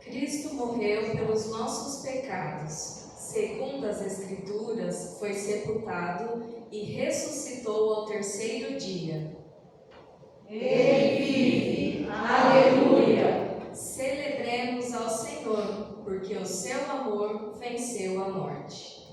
Cristo morreu pelos nossos pecados, segundo as Escrituras, foi sepultado e ressuscitou ao terceiro dia. Ele vive, aleluia! Celebremos ao Senhor, porque o seu amor venceu a morte.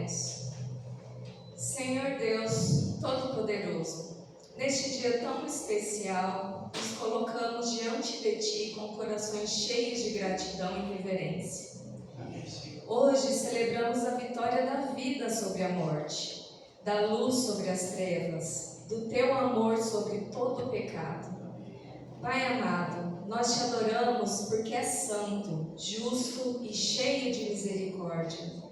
Oremos. Senhor Deus Todo-Poderoso, neste dia tão especial, nos colocamos diante de Ti com corações cheios de gratidão e reverência. Hoje celebramos a vitória da vida sobre a morte, da luz sobre as trevas, do Teu amor sobre todo o pecado. Pai amado, nós Te adoramos porque és santo, justo e cheio de misericórdia.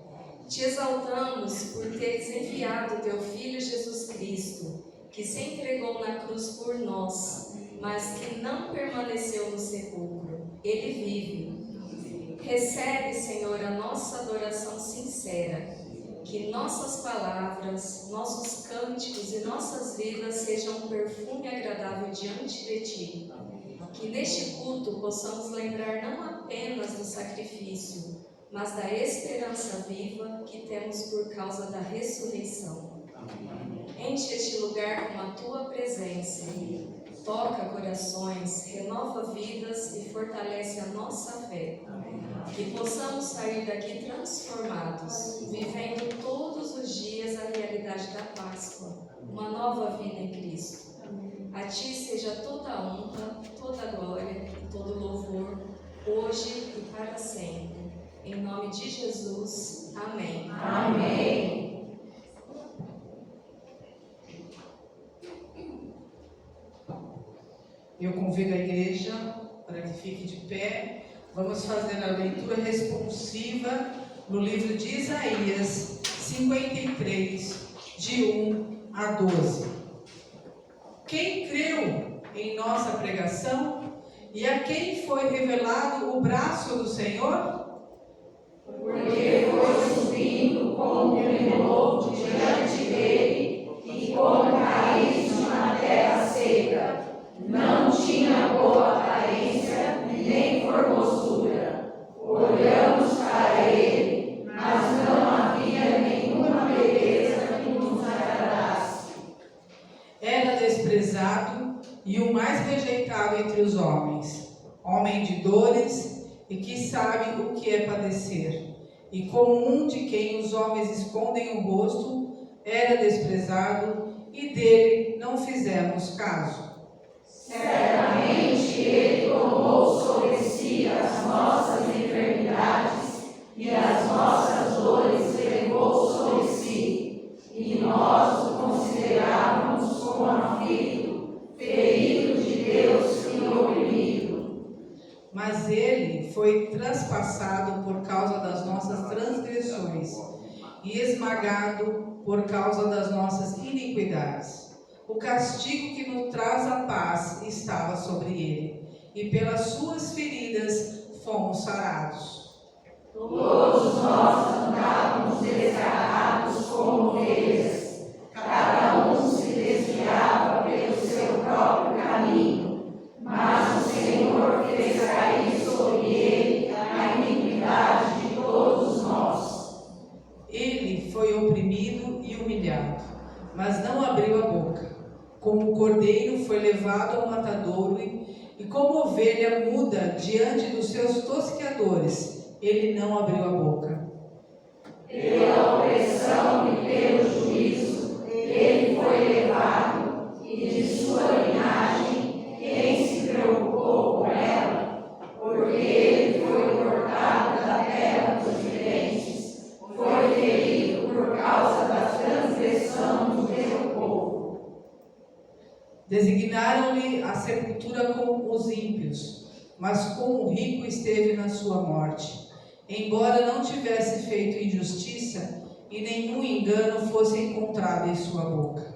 Te exaltamos por teres enviado Teu Filho Jesus Cristo, que se entregou na cruz por nós, mas que não permaneceu no sepulcro. Ele vive. Recebe, Senhor, a nossa adoração sincera. Que nossas palavras, nossos cânticos e nossas vidas sejam um perfume agradável diante de Ti. Que neste culto possamos lembrar não apenas do sacrifício, mas da esperança viva que temos por causa da ressurreição. Enche este lugar com a Tua presença. Toca corações, renova vidas e fortalece a nossa fé. Que possamos sair daqui transformados, vivendo todos os dias a realidade da Páscoa, uma nova vida em Cristo. A Ti seja toda a honra, toda a glória e todo o louvor, hoje e para sempre. Em nome de Jesus. Amém. Amém. Eu convido a igreja para que fique de pé. Vamos fazer a leitura responsiva no livro de Isaías 53, de 1 a 12. Quem creu em nossa pregação e a quem foi revelado o braço do Senhor? Porque foi subindo como um renovo diante dele e como raiz de uma terra seca. Não tinha boa aparência nem formosura. Olhamos para ele, mas não havia nenhuma beleza que nos agradasse. Era desprezado e o mais rejeitado entre os homens, homem de dores e que sabe o que é padecer. E como um de quem os homens escondem o rosto, era desprezado e dele não fizemos caso. Certamente ele tomou sobre si as nossas enfermidades e as nossas dores levou sobre si. E nós o considerávamos como aflito, ferido de Deus e oprimido. Mas ele foi traspassado por causa das nossas transgressões e esmagado por causa das nossas iniquidades. O castigo que nos traz a paz estava sobre ele, e pelas suas feridas fomos sarados. Todos nós andávamos desgarrados como ovelhas, cada um se desviava pelo seu próprio caminho, mas o Senhor fez cair sobre ele a iniquidade de todos nós. Ele foi oprimido e humilhado, mas não abriu a boca. Como o cordeiro foi levado ao matadouro e como ovelha muda diante dos seus tosqueadores, ele não abriu a boca. Pela opressão e pelo juízo, ele foi levado, e de sua linhagem, quem se preocupou com ela? Porque ele foi cortado da terra dos viventes, foi ferido por causa da transgressão do teu povo. Designaram-lhe a sepultura com os ímpios, mas com o rico esteve na sua morte, embora não tivesse feito injustiça e nenhum engano fosse encontrado em sua boca.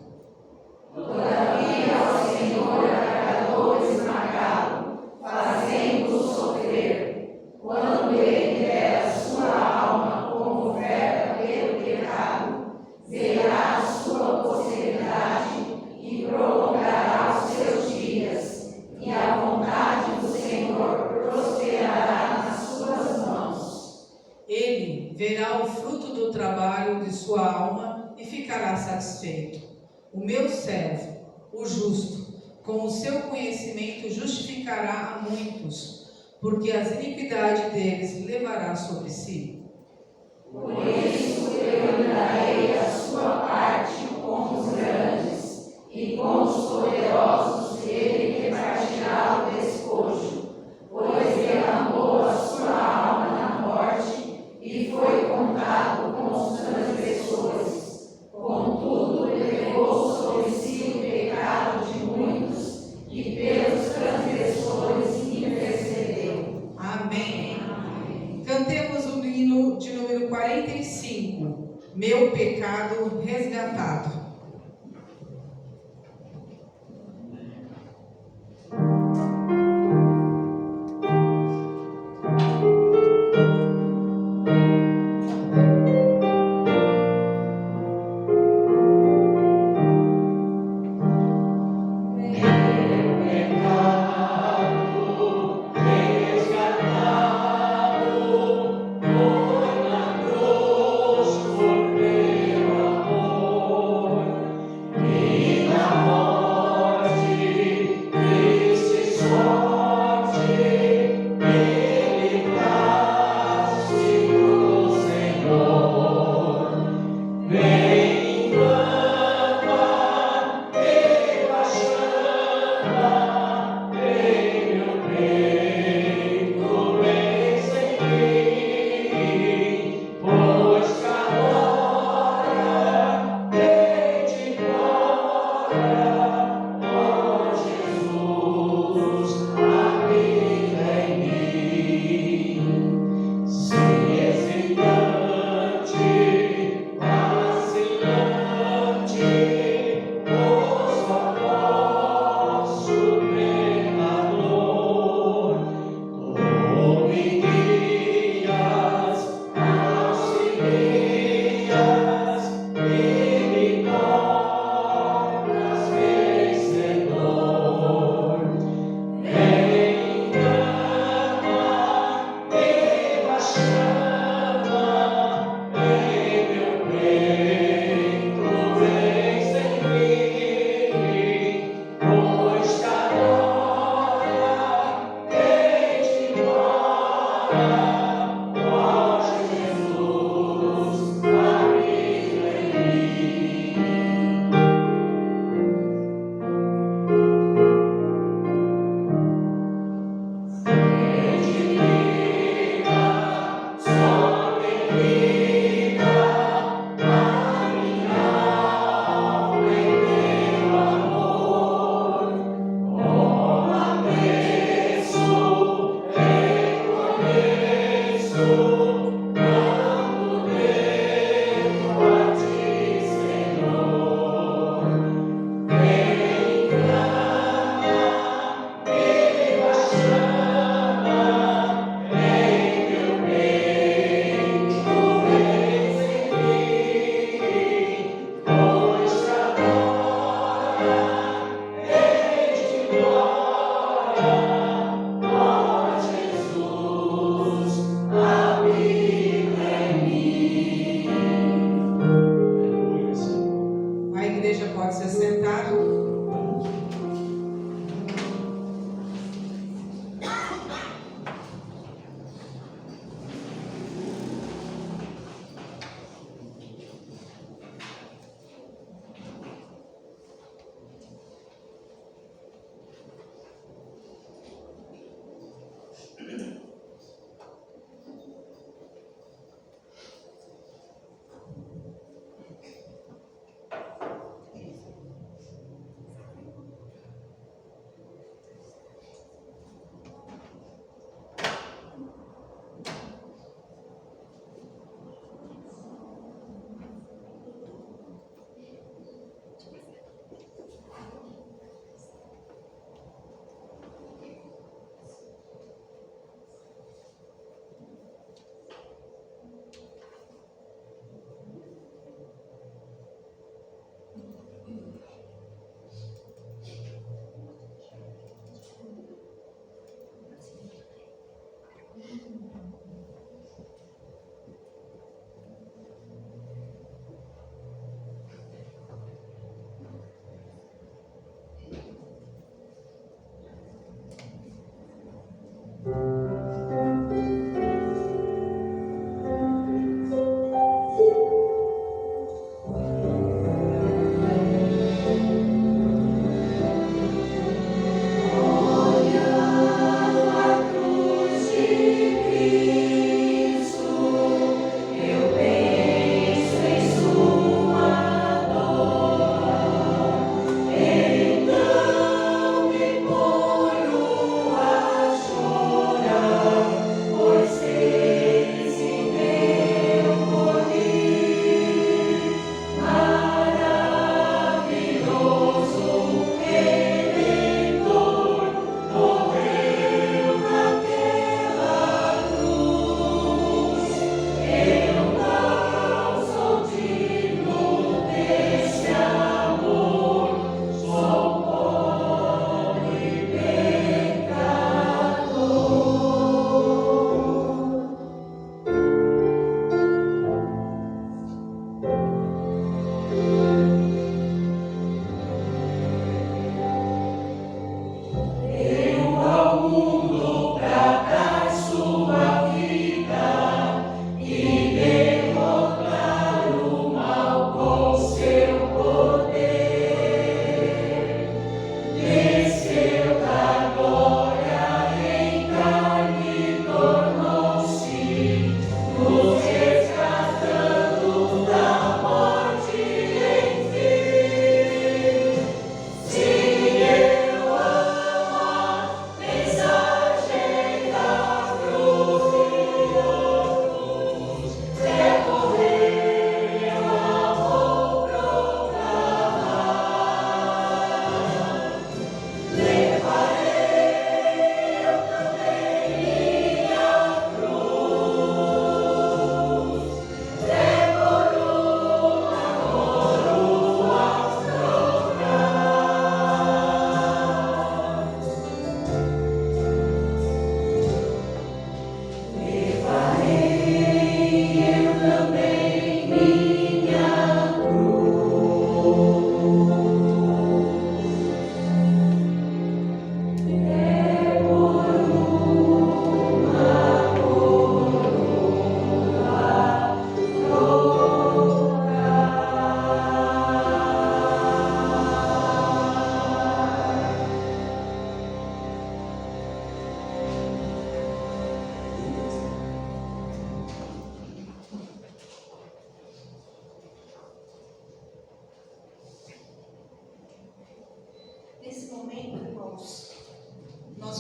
Todavia ao Senhor agradou esmagá-lo, fazendo-o sofrer. Quando ele der a sua alma como oferta pelo pecado, verá a sua posteridade e prolongará os seus dias, e a vontade do Senhor prosperará nas suas mãos. Ele verá o fruto do trabalho de sua alma e ficará satisfeito. O meu servo, o justo, com o seu conhecimento justificará a muitos, porque as iniquidades deles levará sobre si. Por isso eu lhe darei a sua parte com os grandes, e com os poderosos ele repartirá o despojo, pois derramou a sua alma na morte e foi contado com os transgressores. Contudo, levou sobre si o pecado de muitos, e pelos transgressores intercedeu. Amém. Cantemos o hino de número 45, Meu Pecado Resgatado.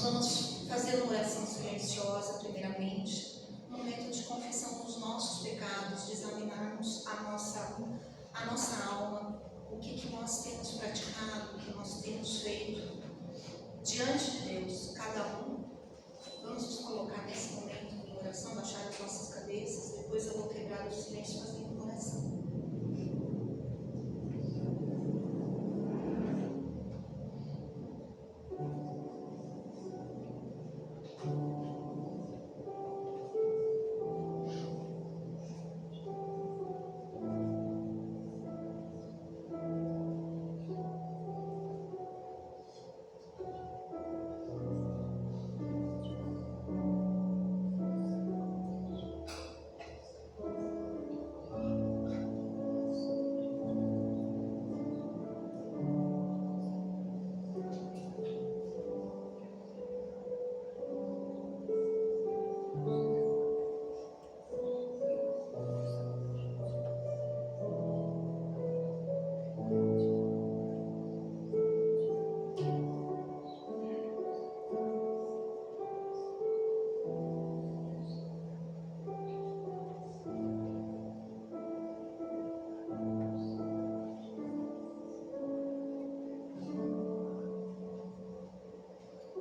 Nós vamos fazer uma oração silenciosa, primeiramente, um momento de confissão dos nossos pecados, de examinarmos a nossa alma, o que nós temos praticado, o que nós temos feito diante de Deus, cada um. Vamos nos colocar nesse momento em oração, baixar as nossas cabeças, depois eu vou quebrar o silêncio fazendo uma oração.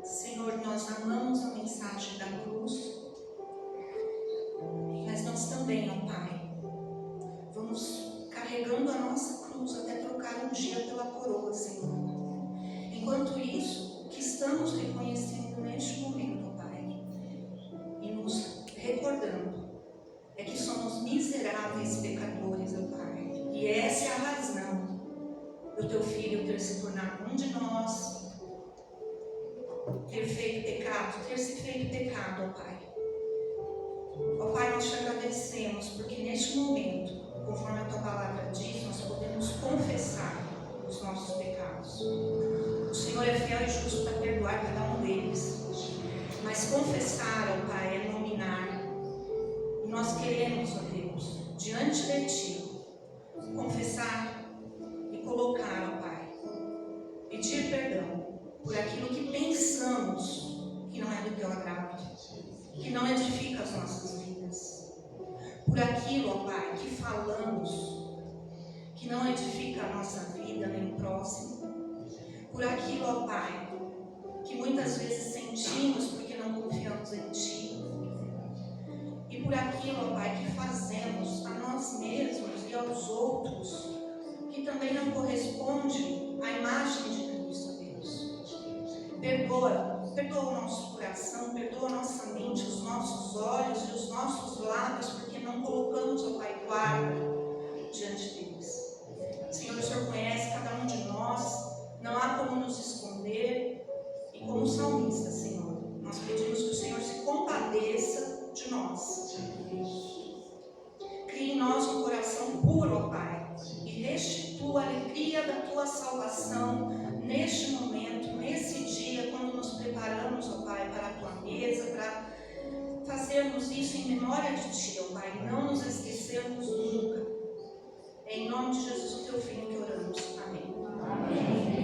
Senhor, nós amamos a mensagem da cruz, mas nós também, ó Pai, vamos carregando a nossa cruz até trocar um dia pela coroa, Senhor. Enquanto isso, o que estamos reconhecendo neste momento, ó Pai, e nos recordando, é que somos miseráveis pecadores, ó Pai, e essa é a razão do Teu Filho ter se tornado um de nós, ter se feito pecado, ó Pai. Ó Pai, nós te agradecemos, porque neste momento, conforme a Tua palavra diz, nós podemos confessar os nossos pecados. O Senhor é fiel e justo para perdoar cada um deles. Mas confessar, ó Pai, é nominar. E nós queremos, ó Deus, diante de Ti, confessar e colocar, ó Pai, pedir perdão por aquilo que pensamos que não é do Teu agrado, que não edifica as nossas vidas, por aquilo, ó Pai, que falamos que não edifica a nossa vida nem o próximo, por aquilo, ó Pai, que muitas vezes sentimos porque não confiamos em Ti, e por aquilo, ó Pai, que fazemos a nós mesmos e aos outros que também não corresponde à imagem de Cristo, Deus. Perdoa o nosso coração, perdoa a nossa mente, os nossos olhos e os nossos lábios, porque não colocamos, ó Pai, guarda diante deles. Senhor, o Senhor conhece cada um de nós, não há como nos esconder, e como salmista, Senhor, nós pedimos que o Senhor se compadeça de nós. Crie em nós um coração puro, ó Pai, e restitua a alegria da Tua salvação neste momento, nesse dia, quando nos preparamos, ó Pai, para a Tua mesa, para fazermos isso em memória de Ti, ó Pai, não nos esquecermos nunca. É em nome de Jesus, o Teu Filho, que oramos. Amém. Amém.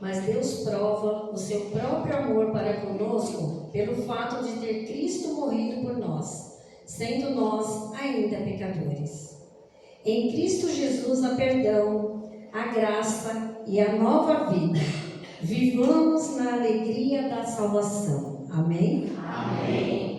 Mas Deus prova o seu próprio amor para conosco pelo fato de ter Cristo morrido por nós, sendo nós ainda pecadores. Em Cristo Jesus há perdão, a graça e a nova vida. Vivamos na alegria da salvação. Amém? Amém.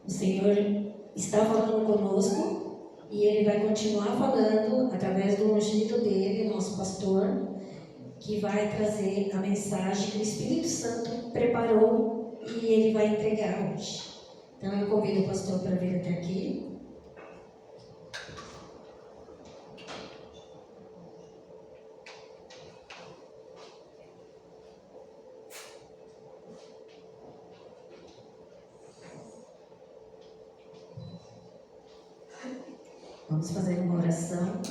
O Senhor está falando conosco e Ele vai continuar falando através do ungido dele, nosso pastor, que vai trazer a mensagem que o Espírito Santo preparou e Ele vai entregar hoje. Então eu convido o pastor para vir até aqui. Vamos fazer uma oração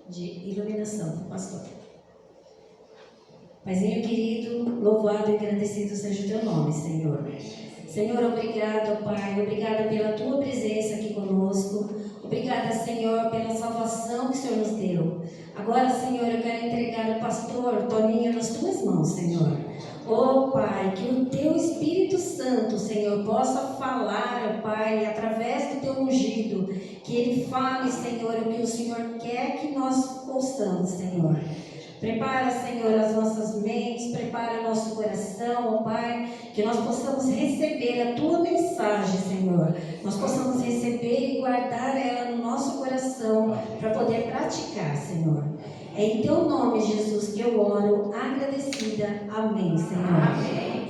de iluminação para o pastor. Paizinho querido, louvado e agradecido seja o teu nome, Senhor. Senhor, obrigado, Pai. Obrigada pela tua presença aqui conosco. Obrigada, Senhor, pela salvação que o Senhor nos deu. Agora, Senhor, eu quero entregar o pastor Toninho nas tuas mãos, Senhor. Oh, Pai, que o teu Espírito Santo, Senhor, possa falar, oh, Pai, através do teu ungido, que ele fale, Senhor, o que o Senhor quer que nós ouçamos, Senhor. Prepara, Senhor, as nossas mentes, prepara nosso coração, ó Pai, que nós possamos receber a Tua mensagem, Senhor. Nós possamos receber e guardar ela no nosso coração para poder praticar, Senhor. É em Teu nome, Jesus, que eu oro, agradecida. Amém, Senhor. Amém.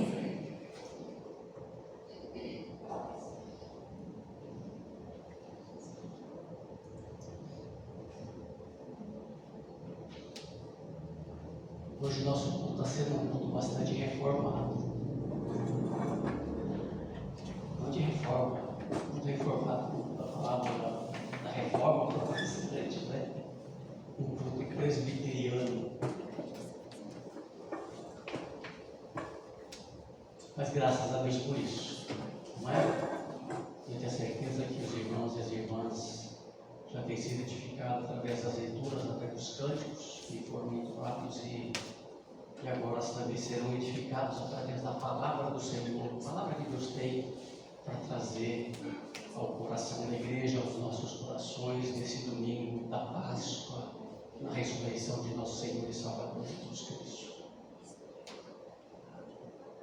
Hoje o nosso culto está sendo um culto bastante reformado. Não de reforma, muito reformado da palavra da reforma protestante, né? Um culto presbiteriano. Mas graças a Deus por isso, não é? Eu tenho certeza que os irmãos e as irmãs já têm sido edificados através das leituras, através dos cânticos que foram entoados e agora também serão edificados através da palavra do Senhor, a palavra que Deus tem para trazer ao coração da igreja, aos nossos corações, nesse domingo da Páscoa, na ressurreição de nosso Senhor e Salvador Jesus Cristo.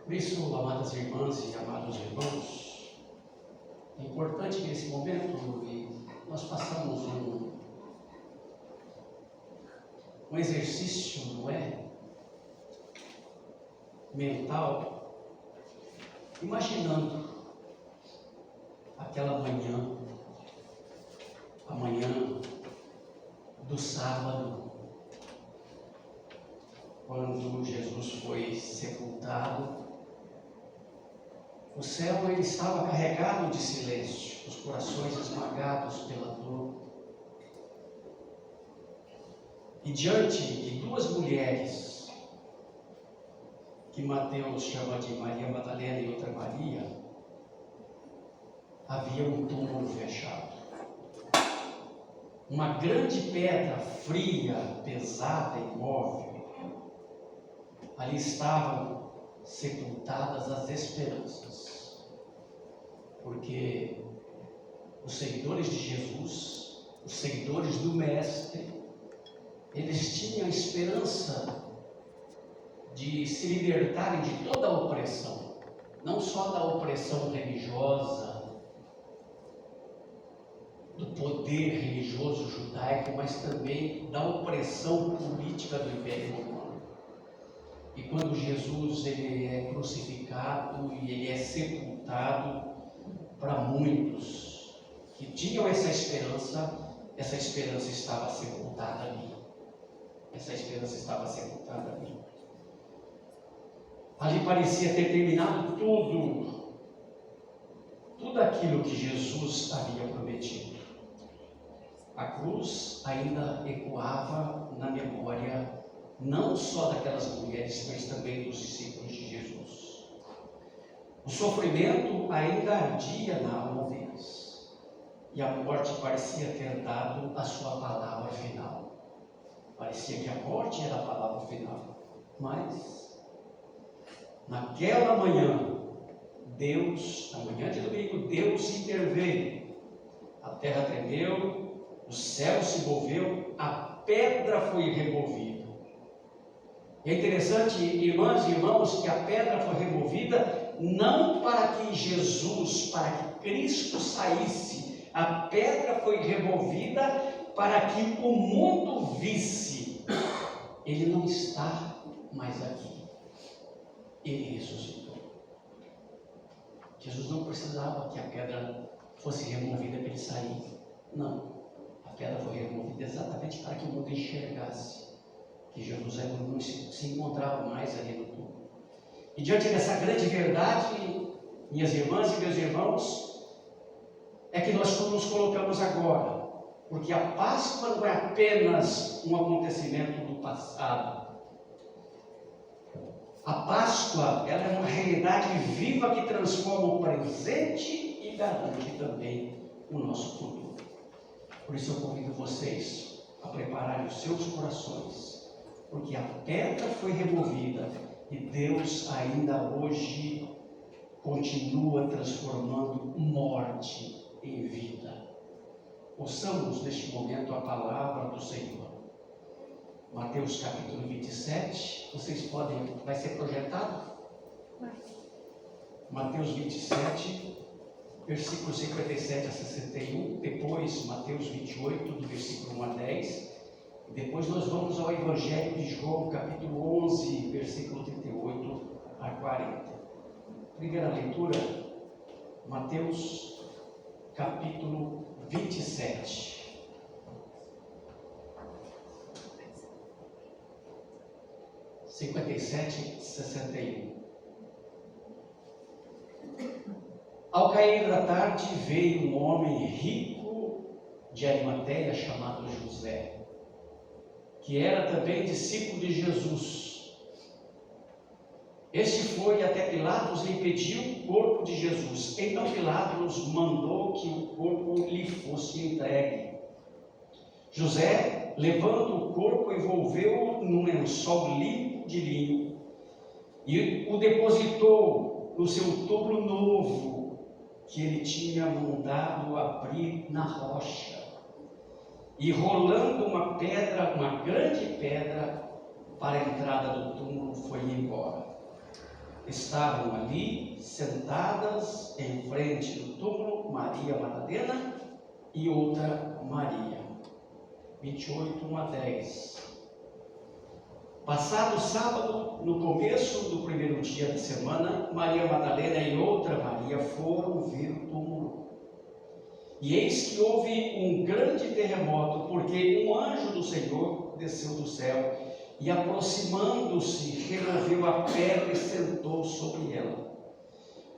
Por isso, amadas irmãs e amados irmãos, é importante que nesse momento nós façamos um exercício, não é? Mental, imaginando aquela manhã, a manhã do sábado, quando Jesus foi sepultado. O céu ele estava carregado de silêncio, os corações esmagados pela dor. E diante de duas mulheres, que Mateus chama de Maria Madalena e outra Maria, havia um túmulo fechado. Uma grande pedra fria, pesada, imóvel. Ali estavam sepultadas as esperanças. Porque os seguidores de Jesus, os seguidores do Mestre, eles tinham a esperança de se libertarem de toda a opressão, não só da opressão religiosa, do poder religioso judaico, mas também da opressão política do Império Romano. E quando Jesus ele é crucificado e ele é sepultado, para muitos que tinham essa esperança estava sepultada ali. Essa esperança estava sepultada ali. Ali parecia ter terminado tudo aquilo que Jesus havia prometido. A cruz ainda ecoava na memória, não só daquelas mulheres, mas também dos discípulos de Jesus. O sofrimento ainda ardia na alma deles, e a morte parecia ter dado a sua palavra final. Parecia que a morte era a palavra final, mas naquela manhã, Deus, na manhã de domingo, Deus interveio. A terra tremeu, o céu se moveu, a pedra foi removida. E é interessante, irmãs e irmãos, que a pedra foi removida não para que Jesus, para que Cristo saísse, a pedra foi removida para que o mundo visse. Ele não está mais aqui. Ele ressuscitou. Jesus não precisava que a pedra fosse removida para ele sair. Não. A pedra foi removida exatamente para que o mundo enxergasse que Jesus não se encontrava mais ali no túmulo. E diante dessa grande verdade, minhas irmãs e meus irmãos, é que nós nos colocamos agora. Porque a Páscoa não é apenas um acontecimento do passado. A Páscoa, ela é uma realidade viva que transforma o presente e garante também o nosso futuro. Por isso eu convido vocês a prepararem os seus corações, porque a pedra foi removida e Deus ainda hoje continua transformando morte em vida. Ouçamos neste momento a palavra do Senhor. Mateus capítulo 27, vocês podem, vai ser projetado? Mateus 27, versículos 57 a 61, depois Mateus 28, do versículo 1 a 10, e depois nós vamos ao Evangelho de João, capítulo 11, versículo 38 a 40. Primeira leitura, Mateus capítulo 27. (57 e 61). Ao cair da tarde, veio um homem rico de Arimateia chamado José, que era também discípulo de Jesus. Este foi até Pilatos e lhe pediu o corpo de Jesus. Então Pilatos mandou que o corpo lhe fosse entregue. José, levando o corpo, envolveu-o num lençol limpo de linho e o depositou no seu túmulo novo, que ele tinha mandado abrir na rocha. E rolando uma pedra, uma grande pedra, para a entrada do túmulo, foi embora. Estavam ali, sentadas em frente do túmulo, Maria Madalena e outra Maria. 28, 1 a 10. Passado o sábado, no começo do primeiro dia da semana, Maria Madalena e outra Maria foram ver o túmulo. E eis que houve um grande terremoto, porque um anjo do Senhor desceu do céu e, aproximando-se, removeu a pedra e sentou sobre ela.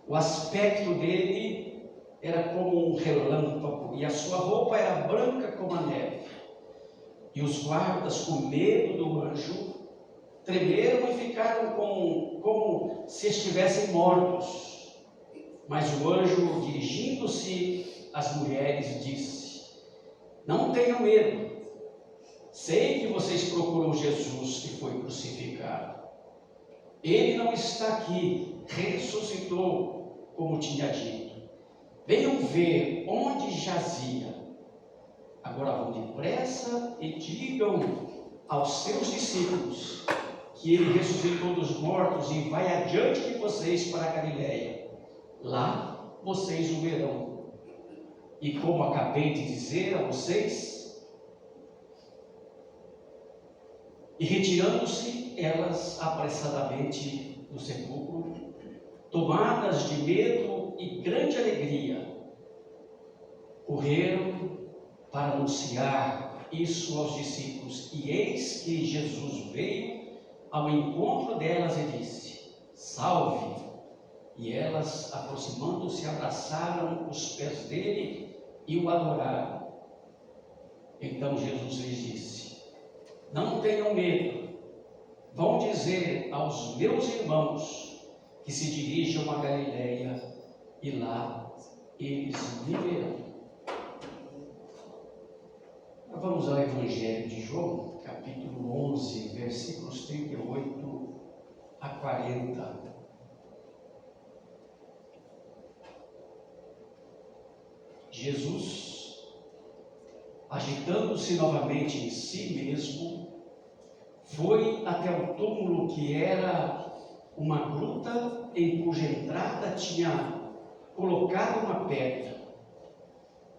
O aspecto dele era como um relâmpago, e a sua roupa era branca como a neve. E os guardas, com medo do anjo, tremeram e ficaram como se estivessem mortos. Mas o anjo, dirigindo-se às mulheres, disse: não tenham medo. Sei que vocês procuram Jesus que foi crucificado. Ele não está aqui, ressuscitou, como tinha dito. Venham ver onde jazia. Agora vão depressa e digam aos seus discípulos que ele ressuscitou dos mortos e vai adiante de vocês para a Galileia. Lá vocês o verão. E como acabei de dizer a vocês, e retirando-se elas apressadamente do sepulcro, tomadas de medo e grande alegria, correram para anunciar isso aos discípulos. E eis que Jesus veio ao encontro delas e disse: salve! E elas, aproximando-se, abraçaram os pés dele e o adoraram. Então Jesus lhes disse: não tenham medo. Vão dizer aos meus irmãos que se dirijam a Galileia, e lá eles me verão. Vamos ao Evangelho de João, capítulo 11, versículos 38 a 40. Jesus, agitando-se novamente em si mesmo, foi até o túmulo, que era uma gruta em cuja entrada tinha colocado uma pedra.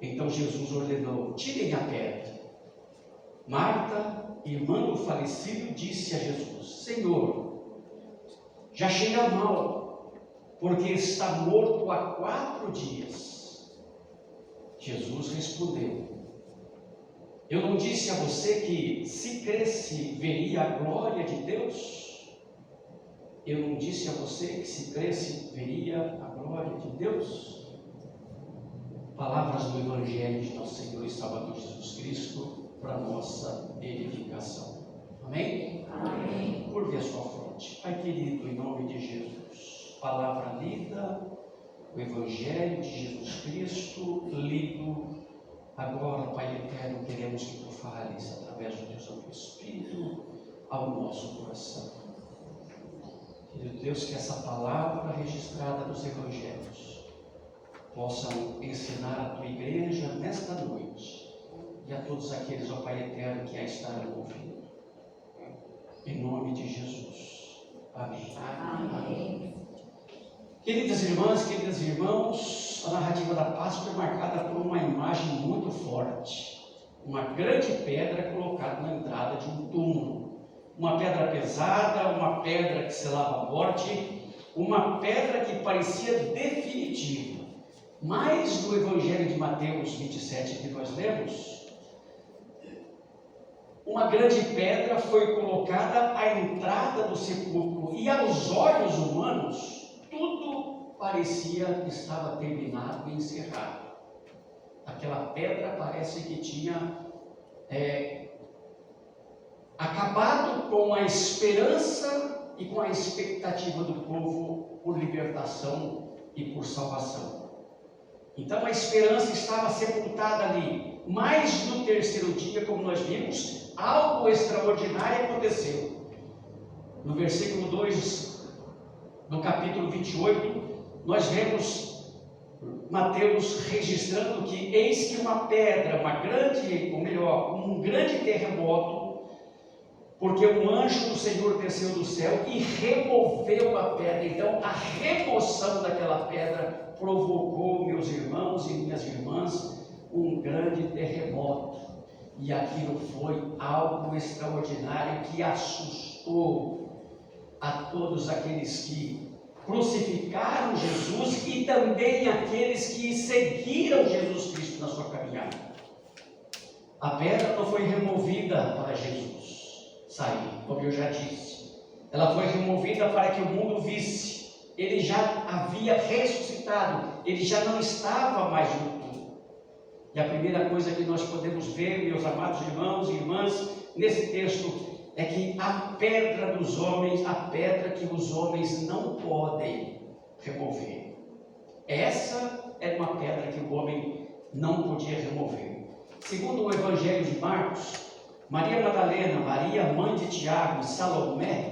Então Jesus ordenou: tirem a pedra. Marta, irmã do falecido, disse a Jesus: Senhor, já cheira mal, porque está morto há 4 dias. Jesus respondeu: eu não disse a você que, se cresce, veria a glória de Deus? Eu não disse a você que, se cresce, veria a glória de Deus? Palavras do Evangelho de nosso Senhor e Salvador Jesus Cristo, para nossa edificação. Amém? Amém. Curve a sua fronte. Pai querido, em nome de Jesus, palavra lida, o Evangelho de Jesus Cristo lido. Agora, Pai eterno, queremos que tu fales através do teu Santo Espírito ao nosso coração. Querido Deus, que essa palavra registrada nos Evangelhos possam ensinar a tua igreja nesta noite e a todos aqueles, ó Pai eterno, que a estarão ouvindo. Em nome de Jesus. Amém. Amém. Queridas irmãs, queridos irmãos, a narrativa da Páscoa é marcada por uma imagem muito forte. Uma grande pedra colocada na entrada de um túmulo. Uma pedra pesada, uma pedra que selava a morte, uma pedra que parecia definitiva. Mas no Evangelho de Mateus 27 que nós lemos, uma grande pedra foi colocada à entrada do sepulcro e aos olhos humanos tudo parecia que estava terminado e encerrado. Aquela pedra parece que tinha acabado com a esperança e com a expectativa do povo por libertação e por salvação. Então a esperança estava sepultada ali. Mas no terceiro dia, como nós vimos, algo extraordinário aconteceu. No versículo 2 do capítulo 28, nós vemos Mateus registrando que eis que uma pedra, um grande terremoto, porque um anjo do Senhor desceu do céu e removeu a pedra. Então a remoção daquela pedra provocou, meus irmãos e minhas irmãs, um grande terremoto. E aquilo foi algo extraordinário que assustou a todos aqueles que crucificaram Jesus e também aqueles que seguiram Jesus Cristo na sua caminhada. A pedra não foi removida para Jesus sair, como eu já disse. Ela foi removida para que o mundo visse. Ele já havia ressuscitado, ele já não estava mais no túmulo. E a primeira coisa que nós podemos ver, meus amados irmãos e irmãs, nesse texto, é que a pedra dos homens, a pedra que os homens não podem remover. Essa é uma pedra que o homem não podia remover. Segundo o Evangelho de Marcos, Maria Madalena, Maria, mãe de Tiago e Salomé,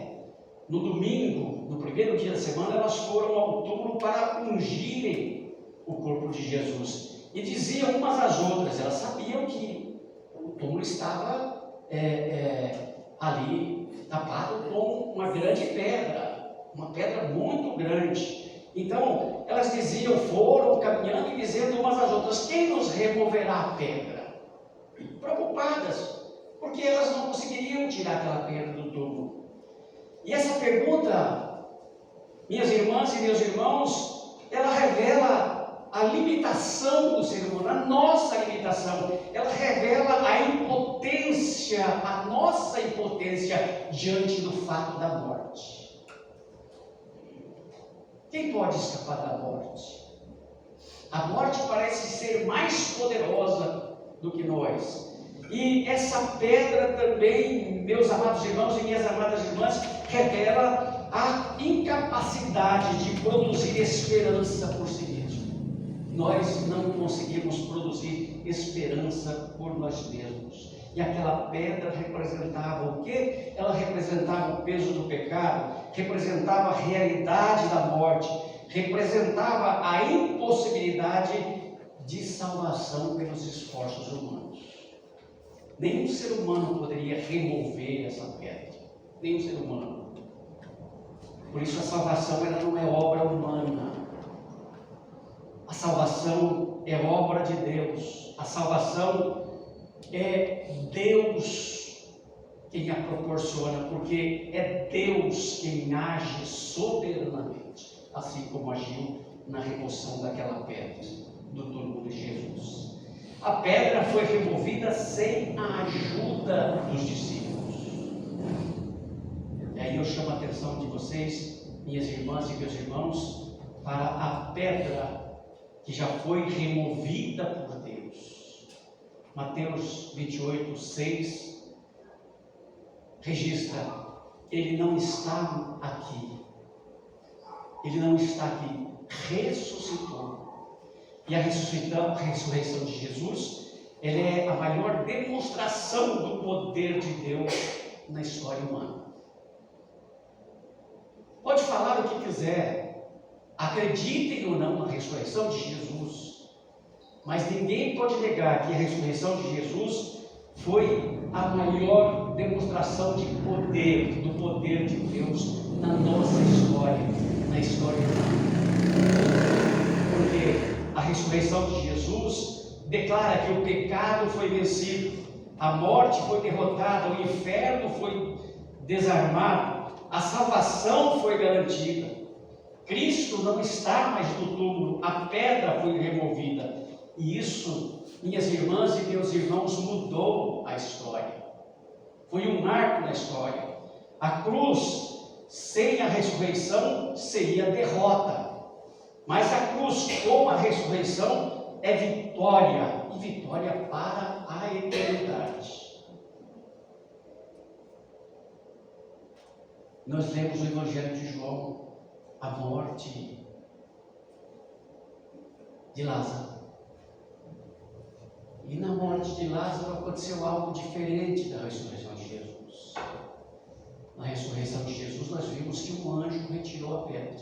no domingo, no primeiro dia da semana, elas foram ao túmulo para ungirem o corpo de Jesus. E diziam umas às outras, elas sabiam que o túmulo estava ali tapado com uma grande pedra, uma pedra muito grande. Então, elas diziam, foram caminhando e dizendo umas às outras, quem nos removerá a pedra? Preocupadas, porque elas não conseguiriam tirar aquela pedra do túmulo. E essa pergunta, minhas irmãs e meus irmãos, ela revela a limitação do ser humano, a nossa limitação. Ela revela a impotência, a nossa impotência diante do fato da morte. Quem pode escapar da morte? A morte parece ser mais poderosa do que nós. E essa pedra também, meus amados irmãos e minhas amadas irmãs, revela a incapacidade de produzir esperança por si mesmo. Nós não conseguimos produzir esperança por nós mesmos. E aquela pedra representava o quê? Ela representava o peso do pecado, representava a realidade da morte, representava a impossibilidade de salvação pelos esforços humanos. Nenhum ser humano poderia remover essa pedra. Nenhum ser humano. Por isso a salvação ela não é obra humana. A salvação é obra de Deus. A salvação é Deus quem a proporciona, porque é Deus quem age soberanamente, assim como agiu na remoção daquela pedra do túmulo de Jesus. A pedra foi removida sem a ajuda dos discípulos. E aí eu chamo a atenção de vocês, minhas irmãs e meus irmãos, para a pedra que já foi removida por Deus. Mateus 28, 6 registra: ele não está aqui. Ele não está aqui. Ressuscitou. E a ressurreição de Jesus, ela é a maior demonstração do poder de Deus na história humana. Pode falar o que quiser, acreditem ou não na ressurreição de Jesus, mas ninguém pode negar que a ressurreição de Jesus foi a maior demonstração de poder, do poder de Deus na nossa história, na história humana. Porque a ressurreição de Jesus declara que o pecado foi vencido, a morte foi derrotada, o inferno foi desarmado, a salvação foi garantida. Cristo não está mais no túmulo, a pedra foi removida. E isso, minhas irmãs e meus irmãos, mudou a história. Foi um marco na história. A cruz, sem a ressurreição, seria derrota. Mas a cruz com a ressurreição é vitória, e vitória para a eternidade. Nós lemos o Evangelho de João, a morte de Lázaro. E na morte de Lázaro aconteceu algo diferente da ressurreição de Jesus. Na ressurreição de Jesus nós vimos que um anjo retirou a pedra.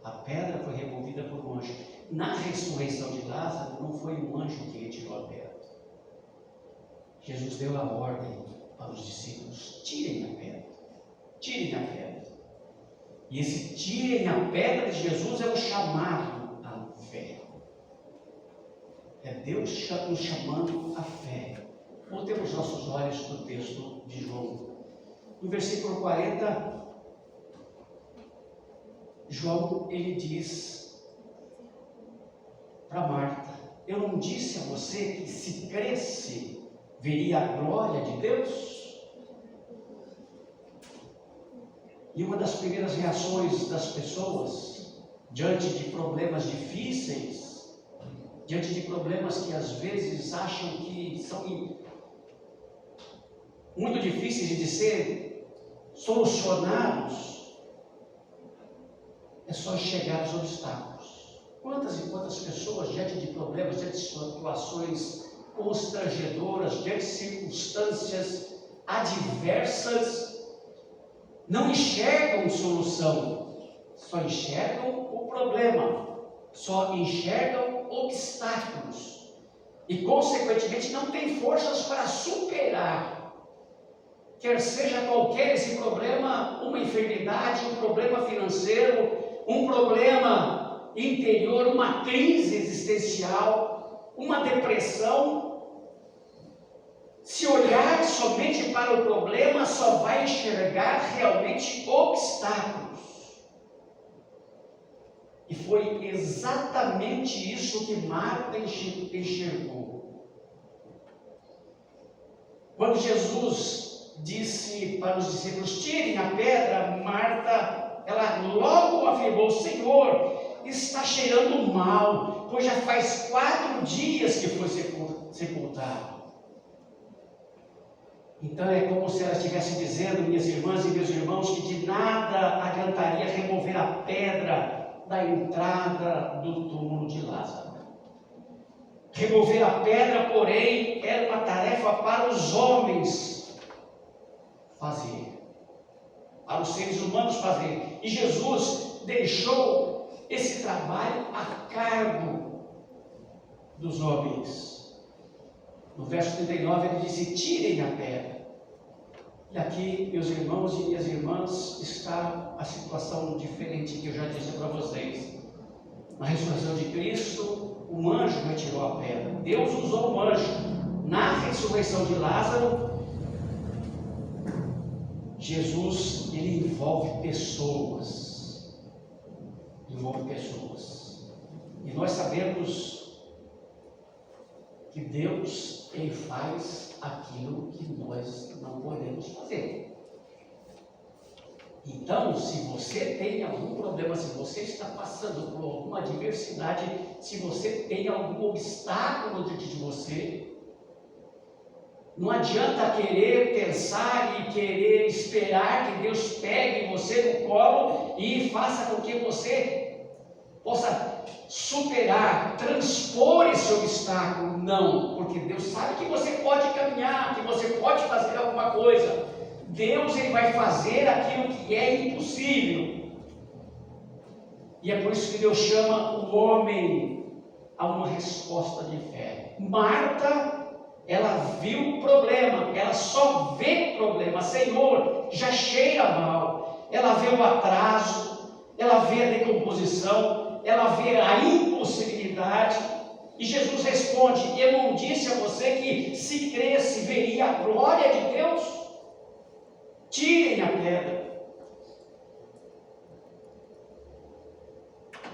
A pedra foi removida por um anjo. Na ressurreição de Lázaro, não foi um anjo que retirou a pedra. Jesus deu a ordem para os discípulos: tirem a pedra. Tirem a pedra. E esse tirem a pedra de Jesus é o chamado à fé. É Deus nos chamando à fé. Voltemos nossos olhos para o texto de João. No versículo 40, João, ele diz para Marta: eu não disse a você que se cresce, veria a glória de Deus? E uma das primeiras reações das pessoas diante de problemas difíceis, diante de problemas que às vezes acham que são muito difíceis de ser solucionados, é só enxergar os obstáculos. Quantas e quantas pessoas, diante de problemas, diante de situações constrangedoras, diante de circunstâncias adversas, não enxergam solução, só enxergam o problema, só enxergam obstáculos e, consequentemente, não têm forças para superar, quer seja qualquer esse problema, uma enfermidade, um problema financeiro, um problema interior, uma crise existencial, uma depressão. Se olhar somente para o problema, só vai enxergar realmente obstáculos. E foi exatamente isso que Marta enxergou. Quando Jesus disse para os discípulos: tirem a pedra, Marta, ela logo afirmou: Senhor, está cheirando mal, pois já faz 4 dias que foi sepultado. Então é como se ela estivesse dizendo, minhas irmãs e meus irmãos, que de nada adiantaria remover a pedra da entrada do túmulo de Lázaro. Remover a pedra, porém, era uma tarefa para os homens fazer, para os seres humanos fazer. E Jesus deixou esse trabalho a cargo dos homens. No verso 39 ele disse: tirem a pedra. E aqui, meus irmãos e minhas irmãs, está a situação diferente que eu já disse para vocês. Na ressurreição de Cristo, um anjo retirou a pedra. Deus usou um anjo. Na ressurreição de Lázaro, Jesus, ele envolve pessoas. Envolve pessoas. E nós sabemos que Deus, ele faz aquilo que nós não podemos fazer. Então, se você tem algum problema, se você está passando por alguma adversidade, se você tem algum obstáculo diante de você, não adianta querer pensar e querer esperar que Deus pegue você no colo e faça com que você possa superar, transpor esse obstáculo. Não, porque Deus sabe que você pode caminhar, que você pode fazer alguma coisa. Deus, ele vai fazer aquilo que é impossível. E é por isso que Deus chama o homem a uma resposta de fé. Marta, ela viu o problema, ela só vê o problema. Senhor, já cheira mal. Ela vê o atraso, ela vê a decomposição, ela vê a impossibilidade. E Jesus responde: eu não disse a você que se cresce veria a glória de Deus? Tirem a pedra.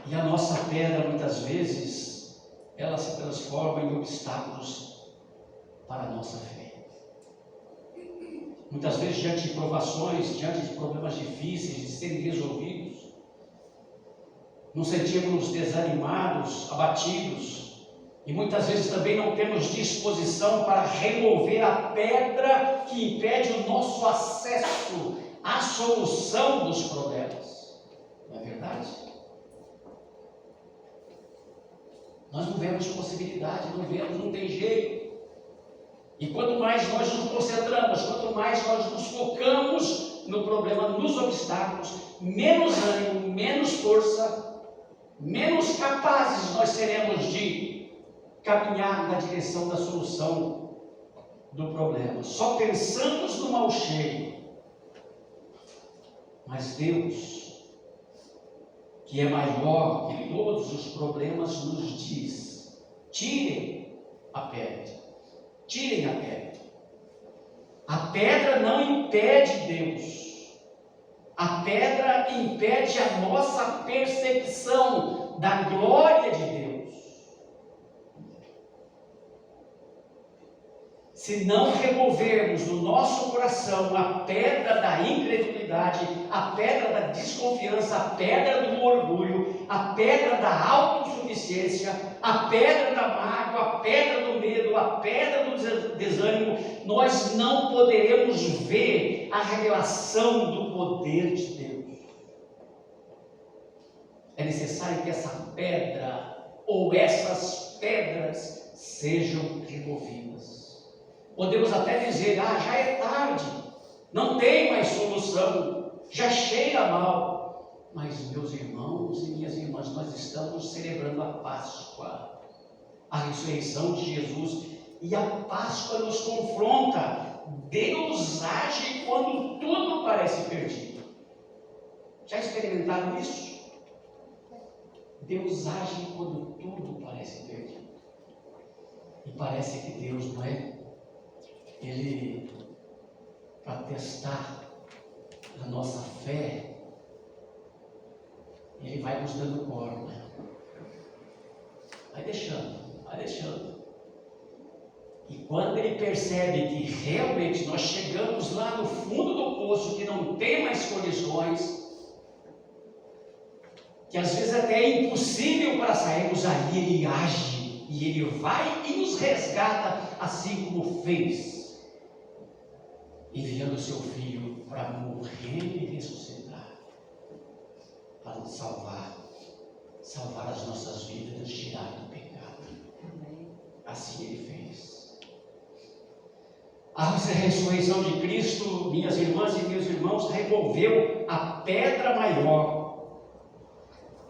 E a nossa pedra, muitas vezes, ela se transforma em obstáculos para a nossa fé. Muitas vezes, diante de provações, diante de problemas difíceis de serem resolvidos, nos sentimos desanimados, abatidos, e muitas vezes também não temos disposição para remover a pedra que impede o nosso acesso à solução dos problemas. Não é verdade? Nós não vemos possibilidade, não tem jeito. E quanto mais nós nos concentramos, quanto mais nós nos focamos no problema, nos obstáculos, menos ânimo, menos força, menos capazes nós seremos de caminhar na direção da solução do problema. Só pensamos no mal cheio. Mas Deus, que é maior que todos os problemas, nos diz: tirem a pedra. Tirem a pedra. A pedra não impede Deus. A pedra impede a nossa percepção da glória de Deus. Se não removermos do nosso coração a pedra da incredulidade, a pedra da desconfiança, a pedra do orgulho, a pedra da autossuficiência, a pedra da mágoa, a pedra do medo, a pedra do desânimo, nós não poderemos ver a revelação do poder de Deus. É necessário que essa pedra ou essas pedras sejam removidas. Podemos até dizer: já é tarde, não tem mais solução, já cheira mal. Mas, meus irmãos e minhas irmãs, nós estamos celebrando a Páscoa, a ressurreição de Jesus, e a Páscoa nos confronta. Deus age quando tudo parece perdido. Já experimentaram isso? Deus age quando tudo parece perdido. E parece que Deus, não é? Ele, para testar a nossa fé, Ele vai nos dando corda, vai deixando. E quando Ele percebe que realmente nós chegamos lá no fundo do poço, que não tem mais condições, que às vezes até é impossível para sairmos, ali Ele age, e Ele vai e nos resgata, assim como fez, enviando o seu Filho para morrer e ressuscitar, para nos salvar as nossas vidas, nos tirar do pecado. Assim Ele fez. A ressurreição de Cristo, minhas irmãs e meus irmãos, removeu a pedra maior.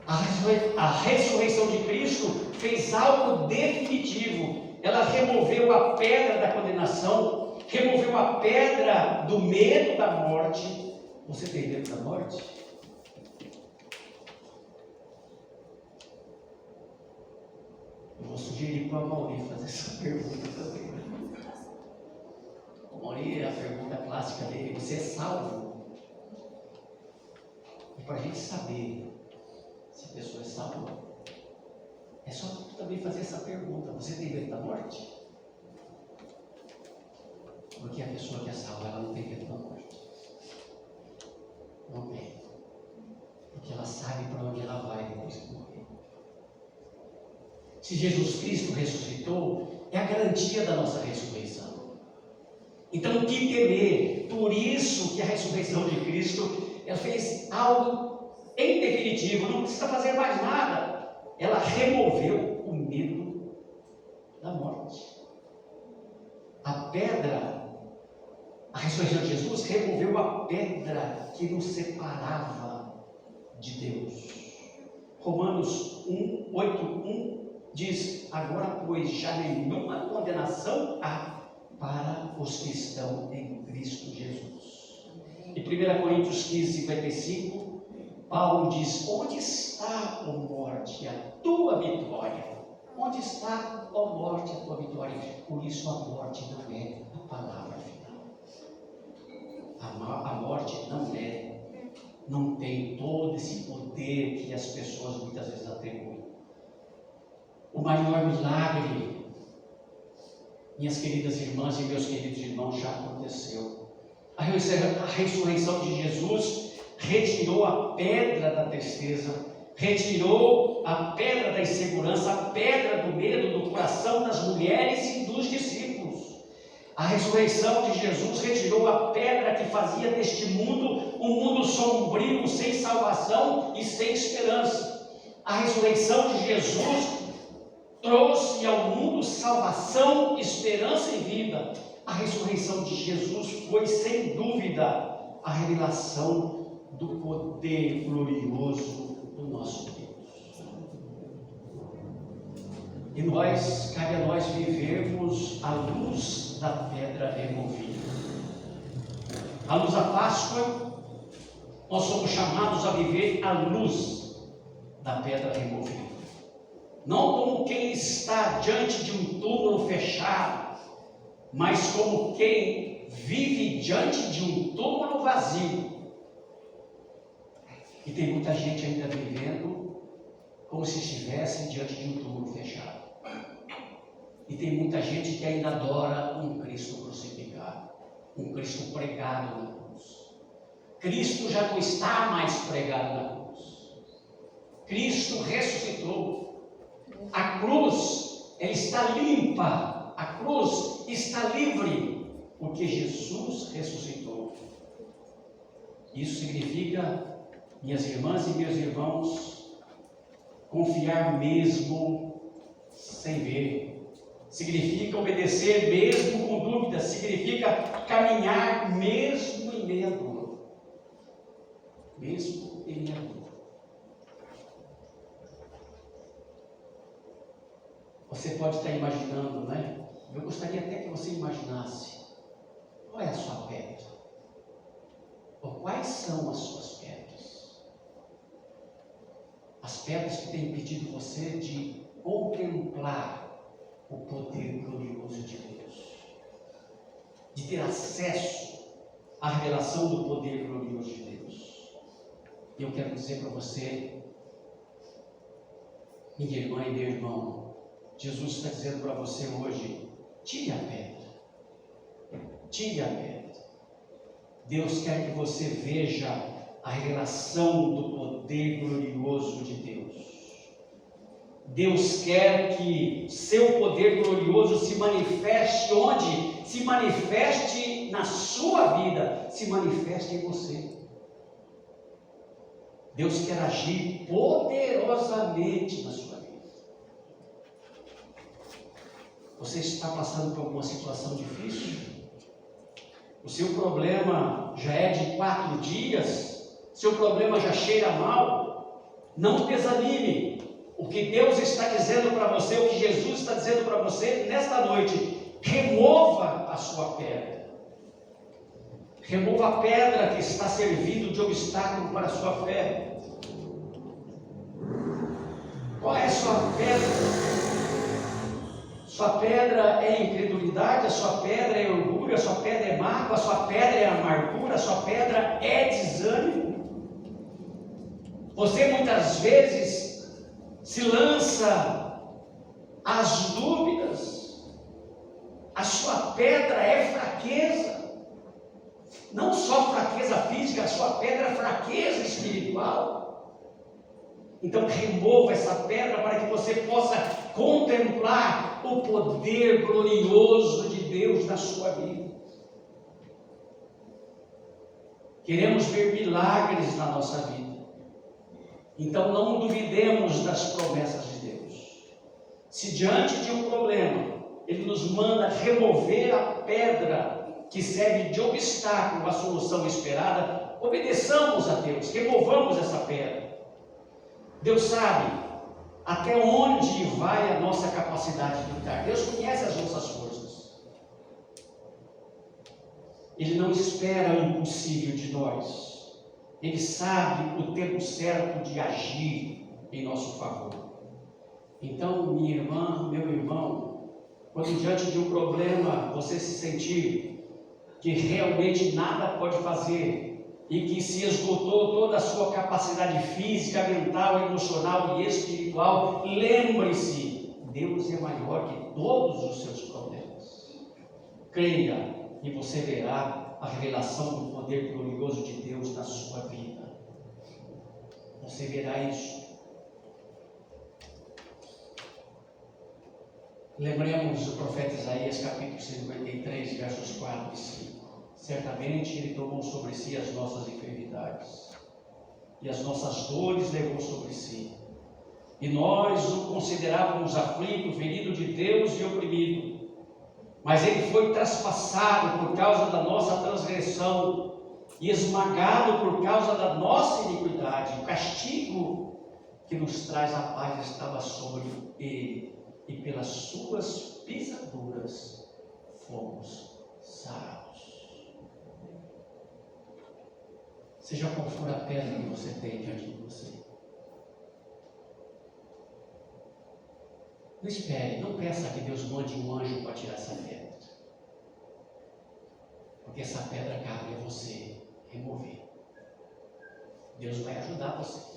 A ressurreição de Cristo fez algo definitivo. Ela removeu a pedra da condenação, removeu a pedra do medo da morte. Você tem medo da morte? Eu vou sugerir para a Mauri fazer essa pergunta também. O Mauri, a pergunta clássica dele: você é salvo? E para a gente saber se a pessoa é salva, é só também fazer essa pergunta: você tem medo da morte? Porque a pessoa que é salva, ela não tem medo da morte. Não tem. Porque ela sabe para onde ela vai depois que morrer. Se Jesus Cristo ressuscitou, é a garantia da nossa ressurreição. Então, o que temer? Por isso que a ressurreição de Cristo, ela fez algo em definitivo, não precisa fazer mais nada. Ela removeu o medo da morte. A pedra, a ressurreição de Jesus removeu a pedra que nos separava de Deus. Romanos 8:1 diz: agora, pois, já nenhuma condenação há para os que estão em Cristo Jesus. Em 1 Coríntios 15:55, Paulo diz: onde está, ó morte, a tua vitória? Onde está, ó morte, a tua vitória? Por isso a morte não é a palavra final. A morte não tem todo esse poder que as pessoas muitas vezes atribuem. O maior milagre, minhas queridas irmãs e meus queridos irmãos, já aconteceu. A ressurreição de Jesus retirou a pedra da tristeza, retirou a pedra da insegurança, a pedra do medo do coração das mulheres e dos discípulos. A ressurreição de Jesus retirou a pedra que fazia deste mundo um mundo sombrio, sem salvação e sem esperança. A ressurreição de Jesus trouxe ao mundo salvação, esperança e vida. A ressurreição de Jesus foi, sem dúvida, a revelação do poder glorioso do nosso Deus. E cabe a nós vivermos à luz da pedra removida. À luz da Páscoa, nós somos chamados a viver à luz da pedra removida. Não como quem está diante de um túmulo fechado, mas como quem vive diante de um túmulo vazio. E tem muita gente ainda vivendo como se estivesse diante de um túmulo fechado. E tem muita gente que ainda adora um Cristo crucificado, um Cristo pregado na cruz. Cristo já não está mais pregado na cruz. Cristo ressuscitou. A cruz, ela está limpa, a cruz está livre, porque Jesus ressuscitou. Isso significa, minhas irmãs e meus irmãos, confiar mesmo sem ver. Significa obedecer mesmo com dúvida, significa caminhar mesmo em meio à dor. Mesmo em meio à dor. Você pode estar imaginando, né? Eu gostaria até que você imaginasse qual é a sua pedra, ou quais são as suas pedras. As pedras que têm impedido você de contemplar o poder glorioso de Deus, de ter acesso à revelação do poder glorioso de Deus. E eu quero dizer para você, minha irmã e meu irmão, Jesus está dizendo para você hoje: tire a pedra, tire a pedra. Deus quer que você veja a revelação do poder glorioso de Deus. Deus quer que seu poder glorioso se manifeste onde? Se manifeste na sua vida, se manifeste em você. Deus quer agir poderosamente na sua vida. Você está passando por alguma situação difícil? O seu problema já é de 4 dias? Seu problema já cheira mal? Não desanime. O que Deus está dizendo para você, o que Jesus está dizendo para você nesta noite: remova a sua pedra. Remova a pedra que está servindo de obstáculo para a sua fé. Qual é a sua pedra? Sua pedra é incredulidade, a sua pedra é orgulho, a sua pedra é mágoa, a sua pedra é amargura, a sua pedra é desânimo. Você muitas vezes se lança às dúvidas. A sua pedra é fraqueza. Não só fraqueza física, a sua pedra é fraqueza espiritual. Então remova essa pedra para que você possa contemplar o poder glorioso de Deus na sua vida. Queremos ver milagres na nossa vida. Então não duvidemos das promessas de Deus. Se diante de um problema, Ele nos manda remover a pedra que serve de obstáculo à solução esperada, obedeçamos a Deus, removamos essa pedra. Deus sabe até onde vai a nossa capacidade de lutar. Deus conhece as nossas forças. Ele não espera o impossível de nós. Ele sabe o tempo certo de agir em nosso favor. Então, minha irmã, meu irmão, quando diante de um problema você se sentir que realmente nada pode fazer e que se esgotou toda a sua capacidade física, mental, emocional e espiritual, lembre-se, Deus é maior que todos os seus problemas. Creia e você verá a revelação do poder glorioso de Deus na sua vida. Você verá isso. Lembremos o profeta Isaías, capítulo 53, versos 4 e 5. Certamente Ele tomou sobre si as nossas enfermidades, e as nossas dores levou sobre si. E nós o considerávamos aflito, ferido de Deus e oprimido. Mas Ele foi traspassado por causa da nossa transgressão, e esmagado por causa da nossa iniquidade. O castigo que nos traz a paz estava sobre Ele, e pelas suas pisaduras fomos sarados. Seja qual for a pedra que você tem diante de você, não espere, não peça que Deus mande um anjo para tirar essa pedra, porque essa pedra cabe a você remover. Deus vai ajudar você.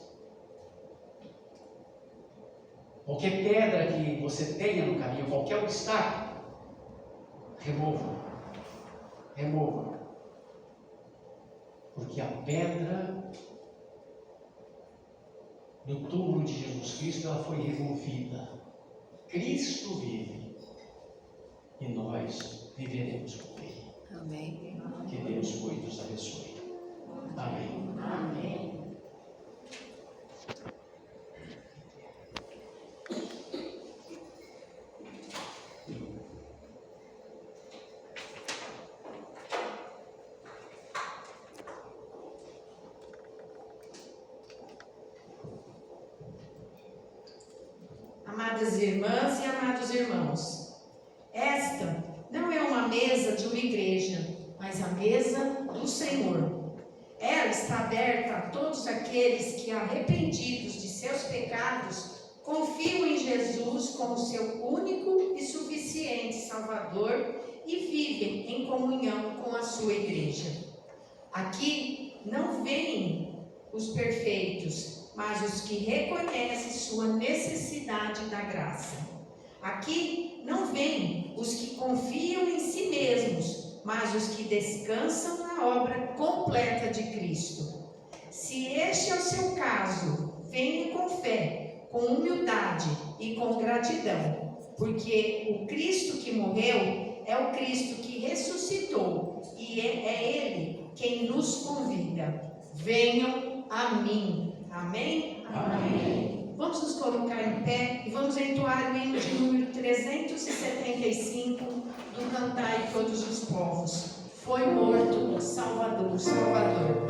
Qualquer pedra que você tenha no caminho, qualquer obstáculo, remova. Remova. Porque a pedra do túmulo de Jesus Cristo, ela foi removida. Cristo vive. E nós viveremos com Ele. Amém. Que Deus nos abençoe. Amém. Amém. Amadas irmãs e amados irmãos, esta não é uma mesa de uma igreja, mas a mesa do Senhor. Ela está aberta a todos aqueles que, arrependidos de seus pecados, confiam em Jesus como seu único e suficiente Salvador e vivem em comunhão com a sua igreja. Aqui não vêm os perfeitos, mas os que reconhecem sua necessidade da graça. Aqui não vêm os que confiam em si mesmos, mas os que descansam na obra completa de Cristo. Se este é o seu caso, venha com fé, com humildade e com gratidão, porque o Cristo que morreu é o Cristo que ressuscitou e é Ele quem nos convida. Venham a mim. Amém? Amém. Vamos nos colocar em pé e vamos entoar o hino de número 375 do Cantai Todos os Povos. Foi morto Salvador, Salvador.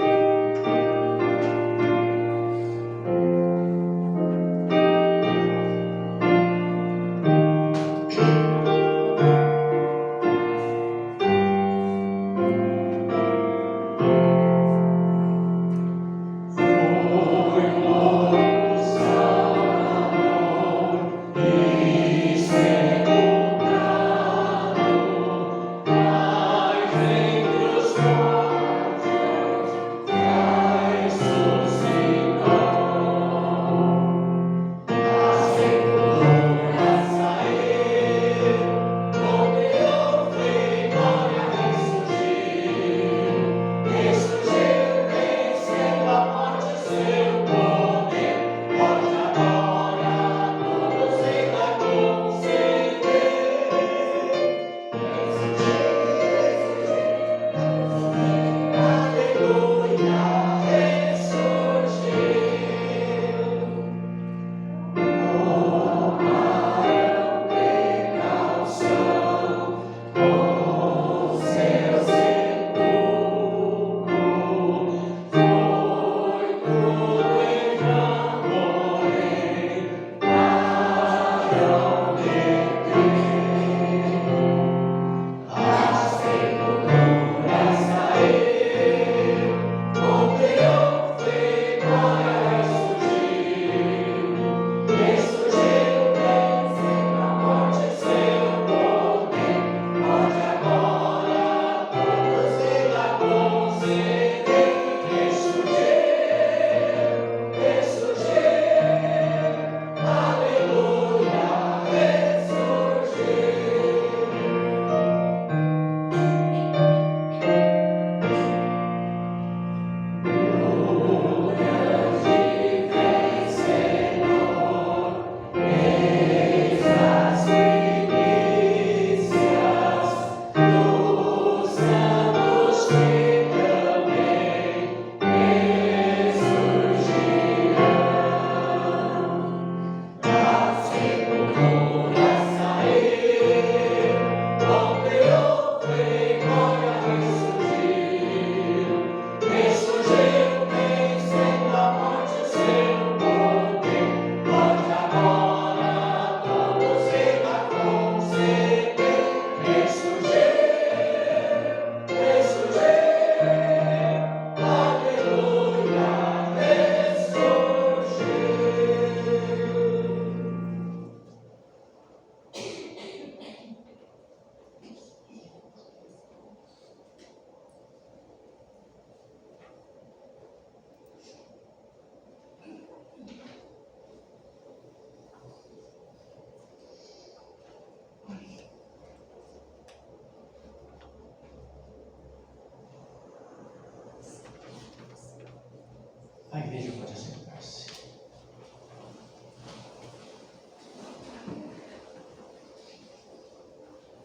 igreja pode assentar-se.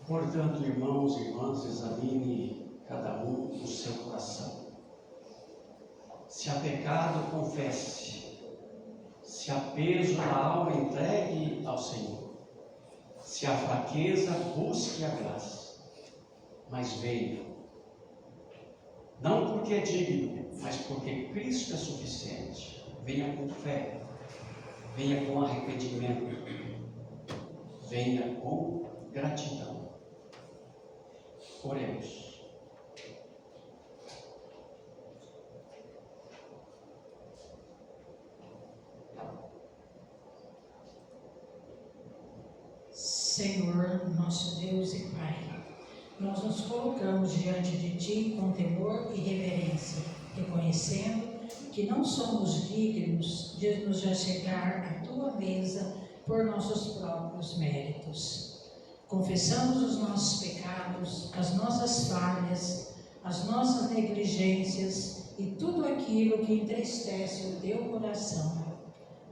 Portanto, irmãos e irmãs, examine cada um o seu coração. Se há pecado, confesse. Se há peso na alma, entregue ao Senhor. Se há fraqueza, busque a graça. Mas venha. Não porque é digno, mas porque Cristo é suficiente. Venha com fé. Venha com arrependimento. Venha com gratidão. Oremos. Senhor, nosso Deus e Pai, nós nos colocamos diante de Ti com temor e reverência, reconhecendo que não somos dignos de nos achegar à Tua mesa por nossos próprios méritos. Confessamos os nossos pecados, as nossas falhas, as nossas negligências e tudo aquilo que entristece o Teu coração.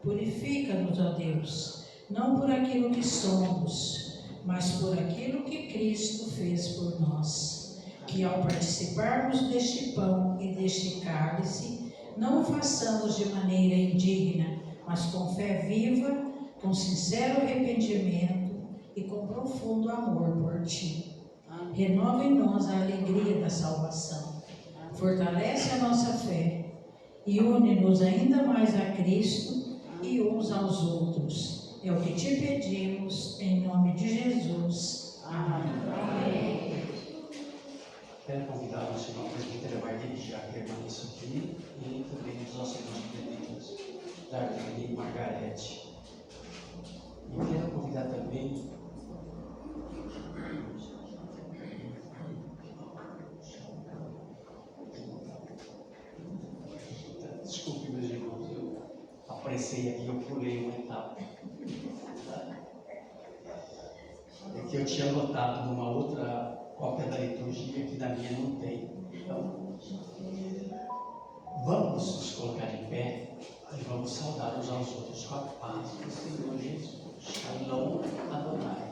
Purifica-nos, ó Deus, não por aquilo que somos, mas por aquilo que Cristo fez por nós. Que ao participarmos deste pão e deste cálice, não o façamos de maneira indigna, mas com fé viva, com sincero arrependimento e com profundo amor por Ti. Renova em nós a alegria da salvação. Fortalece a nossa fé e une-nos ainda mais a Cristo e uns aos outros. É o que Te pedimos, em nome de Jesus. Amém. Quero convidar o senhor presbítero Margaride, já que permaneça aqui, e também os nossos irmãos presbíteros, Darlene e Margarete. E quero convidar também desculpe, meus irmãos, eu apressei aqui, eu pulei uma etapa. É que eu tinha anotado numa outra cópia da liturgia que na minha não tem. Então, vamos nos colocar de pé e vamos saudar uns aos outros com a paz do Senhor Jesus. Shalom Adonai.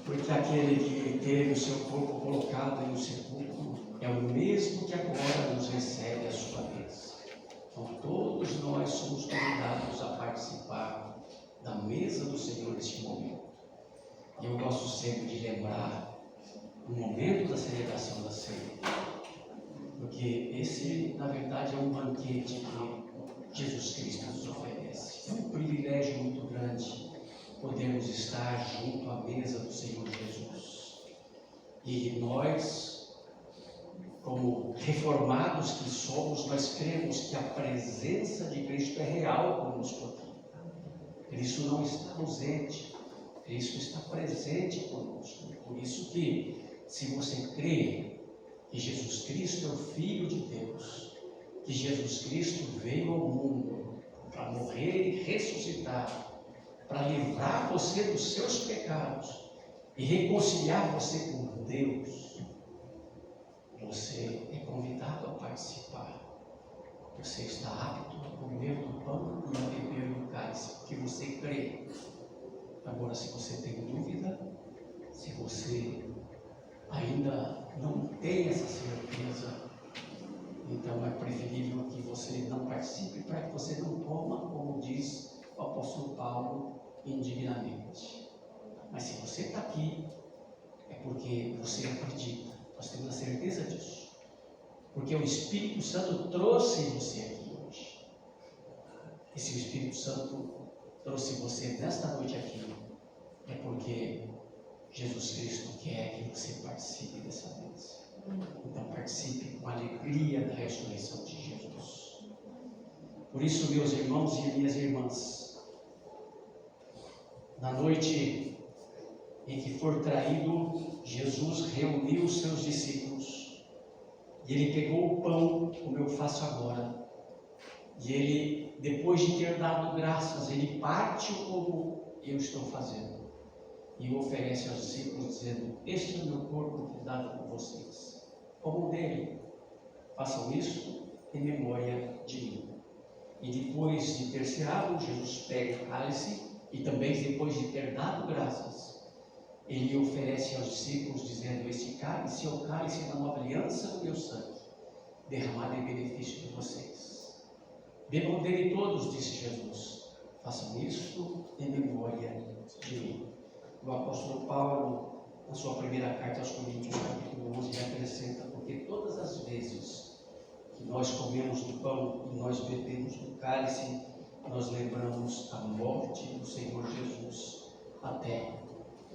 Porque aquele que teve o seu corpo colocado em um sepulcro é o mesmo que agora nos recebe à sua vez. Então todos nós somos convidados a participar da mesa do Senhor neste momento. E eu gosto sempre de lembrar o momento da celebração da ceia, porque esse, na verdade, é um banquete que Jesus Cristo nos oferece. É um privilégio muito grande podermos estar junto à mesa do Senhor Jesus. E nós, como reformados que somos, nós cremos que a presença de Cristo é real conosco aqui. Cristo não está ausente, Cristo está presente conosco. Por isso que, se você crê que Jesus Cristo é o Filho de Deus, que Jesus Cristo veio ao mundo para morrer e ressuscitar, para livrar você dos seus pecados e reconciliar você com Deus, você é convidado a participar. Você está apto a comer do pão e a beber do cálice, porque você crê. Agora, se você tem dúvida, se você ainda não tem essa certeza, indignamente. Mas se você está aqui, é porque você acredita. Nós temos a certeza disso. Porque o Espírito Santo trouxe você aqui hoje. E se o Espírito Santo trouxe você nesta noite aqui, é porque Jesus Cristo quer que você participe dessa vez. Então participe com alegria da ressurreição de Jesus. Por isso, meus irmãos e minhas irmãs, na noite em que for traído, Jesus reuniu os seus discípulos e ele pegou o pão, como eu faço agora, e ele, depois de ter dado graças, ele parte como eu estou fazendo e o oferece aos discípulos, dizendo: este é o meu corpo que é dado por vocês, como o dele. Façam isso em memória de mim. E depois de ter ceado, Jesus pega o cálice e também depois de ter dado graças, ele oferece aos discípulos, dizendo: este cálice é o cálice da nova aliança do meu sangue, derramado em benefício de vocês. Bebam dele todos, disse Jesus. Façam isso em memória de mim. O apóstolo Paulo, na sua primeira carta aos Coríntios, capítulo 11, acrescenta: porque todas as vezes que nós comemos do pão e nós bebemos do cálice, nós lembramos a morte do Senhor Jesus até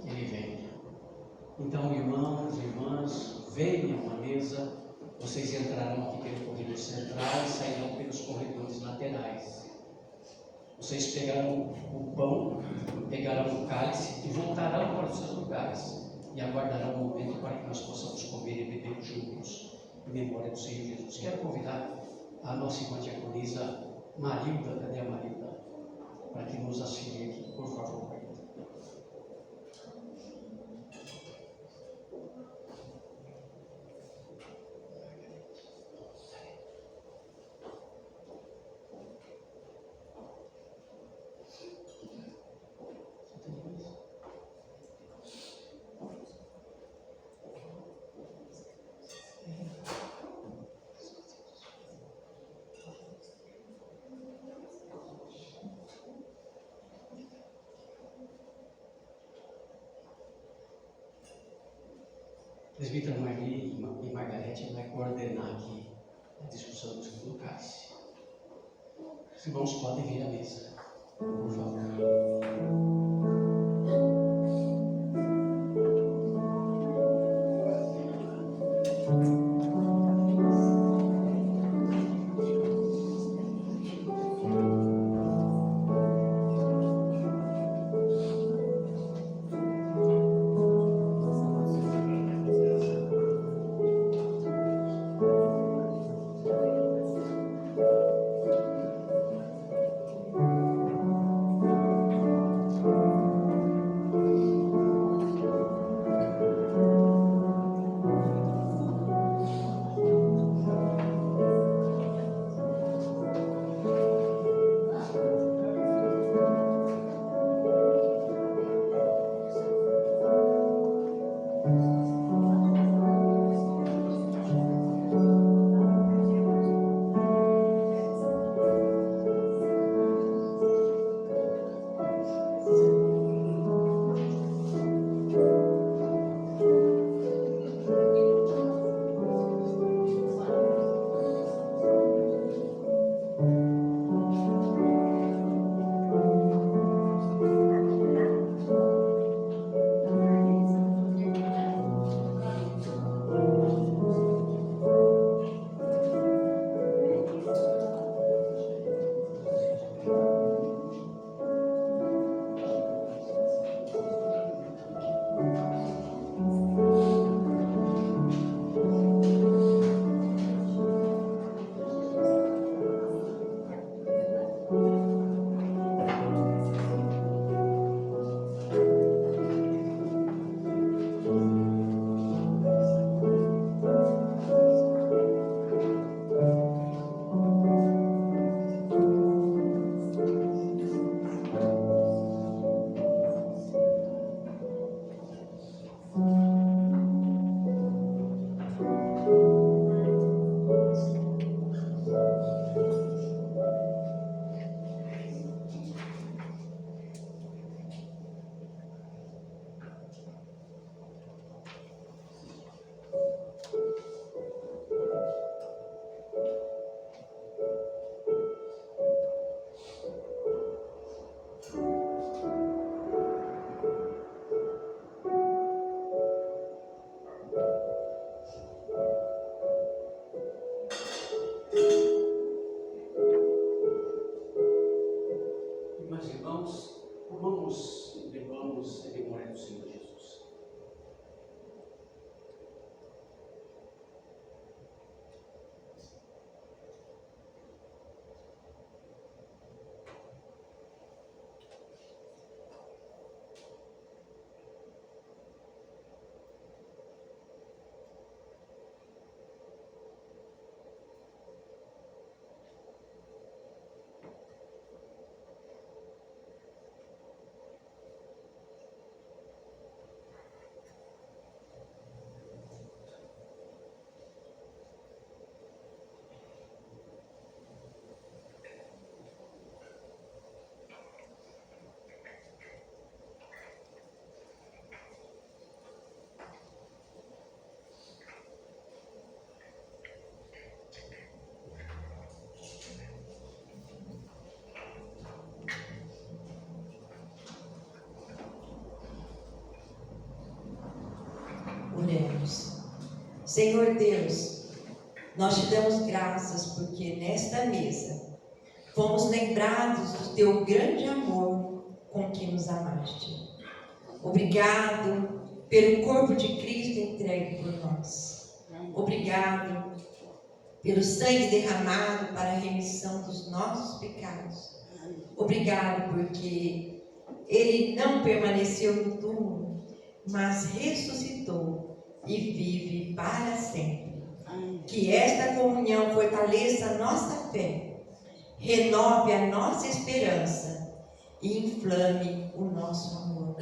que Ele venha. Então, irmãos e irmãs, venham à mesa. Vocês entrarão aqui pelo corredor central e sairão pelos corredores laterais. Vocês pegarão o pão, pegarão o cálice e voltarão para os seus lugares e aguardarão um momento para que nós possamos comer e beber juntos em memória do Senhor Jesus. Quero convidar a nossa irmã diaconisa Marilda, cadê a Marilda? Para que nos auxilie aqui, por favor, Marilda. Presbítero Marli e Margarete vai coordenar aqui a discussão do segundo cálice. Os irmãos podem vir à mesa, por favor. Senhor Deus, nós te damos graças porque nesta mesa fomos lembrados do teu grande amor com que nos amaste. Obrigado pelo corpo de Cristo entregue por nós. Obrigado pelo sangue derramado para a remissão dos nossos pecados. Obrigado porque Ele não permaneceu no túmulo, mas ressuscitou e vive para sempre. Que esta comunhão fortaleça a nossa fé, renove a nossa esperança e inflame o nosso amor.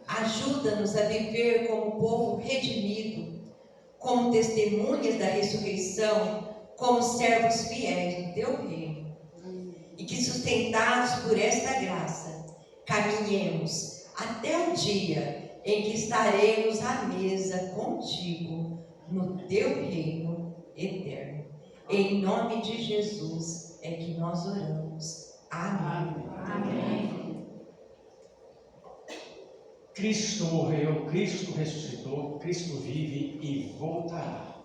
Ajuda-nos a viver como povo redimido, como testemunhas da ressurreição, como servos fiéis do teu reino. E que, sustentados por esta graça, caminhemos até o dia em que estaremos à mesa contigo no teu reino eterno. Em nome de Jesus é que nós oramos. Amém. Amém. Cristo morreu, Cristo ressuscitou, Cristo vive e voltará.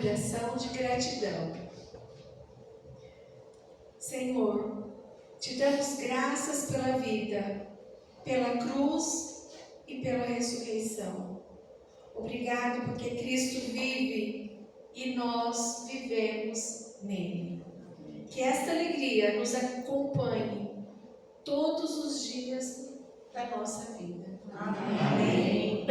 oração de gratidão. Senhor, te damos graças pela vida, pela cruz e pela ressurreição. Obrigado porque Cristo vive e nós vivemos nele. Que esta alegria nos acompanhe todos os dias da nossa vida. Amém.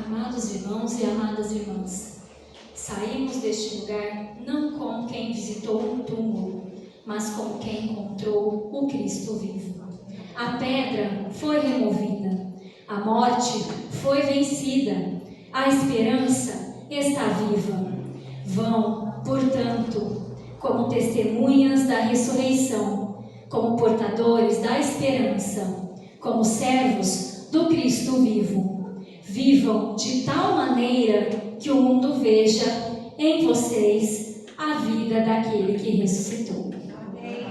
Amados irmãos e amadas irmãs, saímos deste lugar não como quem visitou um túmulo, mas como quem encontrou o Cristo vivo. A pedra foi removida, a morte foi vencida, a esperança está viva. Vão, portanto, como testemunhas da ressurreição, como portadores da esperança, como servos do Cristo vivo. Vivam de tal maneira que o mundo veja em vocês a vida daquele que ressuscitou. Amém.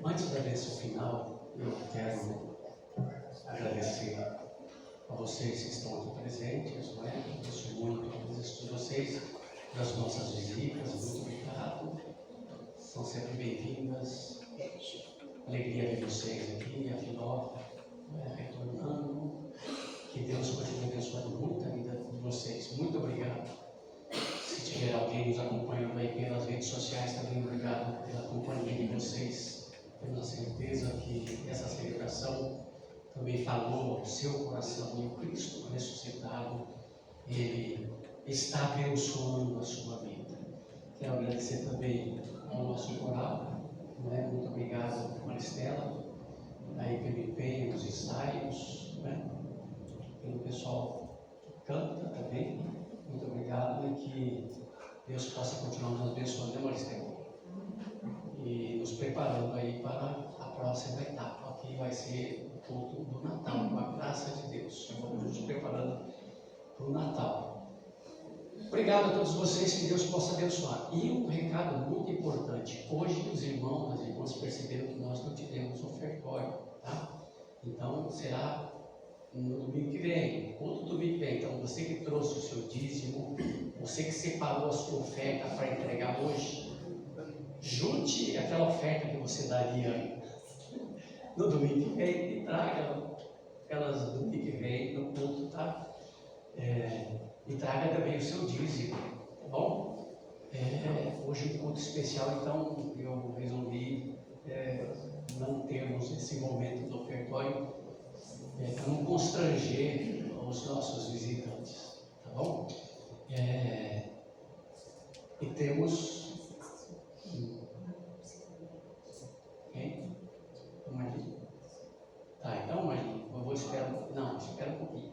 Antes da bênção final, eu quero agradecer a vocês que estão aqui presentes, não é? Eu sou muito a presença de vocês, das nossas visitas, muito obrigado. São sempre bem-vindas. Alegria ver vocês aqui, a Filó retornando. que essa celebração também falou ao seu coração, e o Cristo ressuscitado, Ele está abençoando a sua vida. Quero agradecer também ao nosso coral, né? Muito obrigado, Maristela, da IPMP, os ensaios, né? Pelo pessoal que canta também. Muito obrigado, e que Deus possa continuar nos abençoando, né, Maristela? E nos preparando aí para a próxima etapa, que vai ser o culto do Natal, com a graça de Deus. Vamos nos preparando para o Natal. Obrigado a todos vocês, que Deus possa abençoar. E um recado muito importante: hoje os irmãos, as irmãs perceberam que nós não tivemos ofertório, tá? Então será no domingo que vem, outro domingo que vem. Então você que trouxe o seu dízimo, você que separou a sua oferta para entregar hoje, junte aquela oferta que você daria no domingo que vem e traga elas no domingo que vem no culto, tá? E traga também o seu dízimo, tá bom? Hoje um culto especial, então eu resolvi não termos esse momento do ofertório para não constranger os nossos visitantes, tá bom? E temos quem? Marli? Tá, então Marli, eu vou esperar. Não, espera um pouquinho.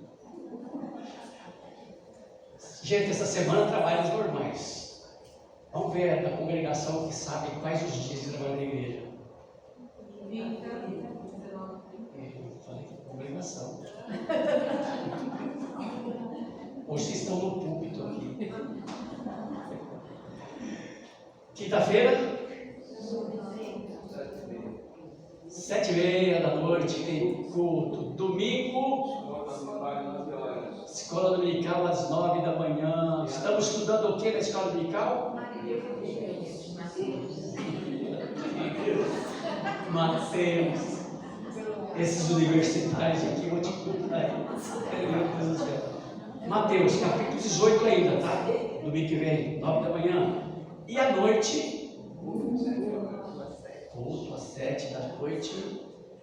Gente, essa semana trabalhos normais. Vamos ver da congregação que sabe quais os dias de trabalho da igreja. Eu falei congregação. Hoje vocês estão no púlpito aqui. Quinta-feira, 7h30 da noite tem culto. Domingo, escola dominical às 9 da manhã. Estamos estudando o que na escola dominical? Mateus. Esses universitários aqui vão te contar. Meu Deus do céu. Mateus, capítulo 18 ainda, tá? Domingo que vem, 9 da manhã. E à noite, culto às 7 da noite,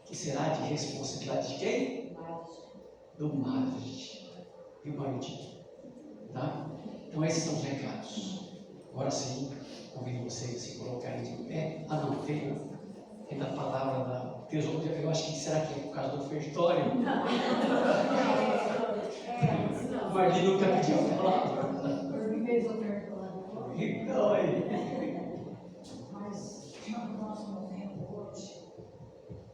que será de responsabilidade de quem? Do Marge. E o Marge. Tá? Então esses são os recados. Agora sim, convido vocês a se colocarem de pé. Ah não, tem da palavra da tesoura. Eu acho que será que é por causa do ofertório? O Marge nunca pediu a palavra. Então Mas o nosso momento hoje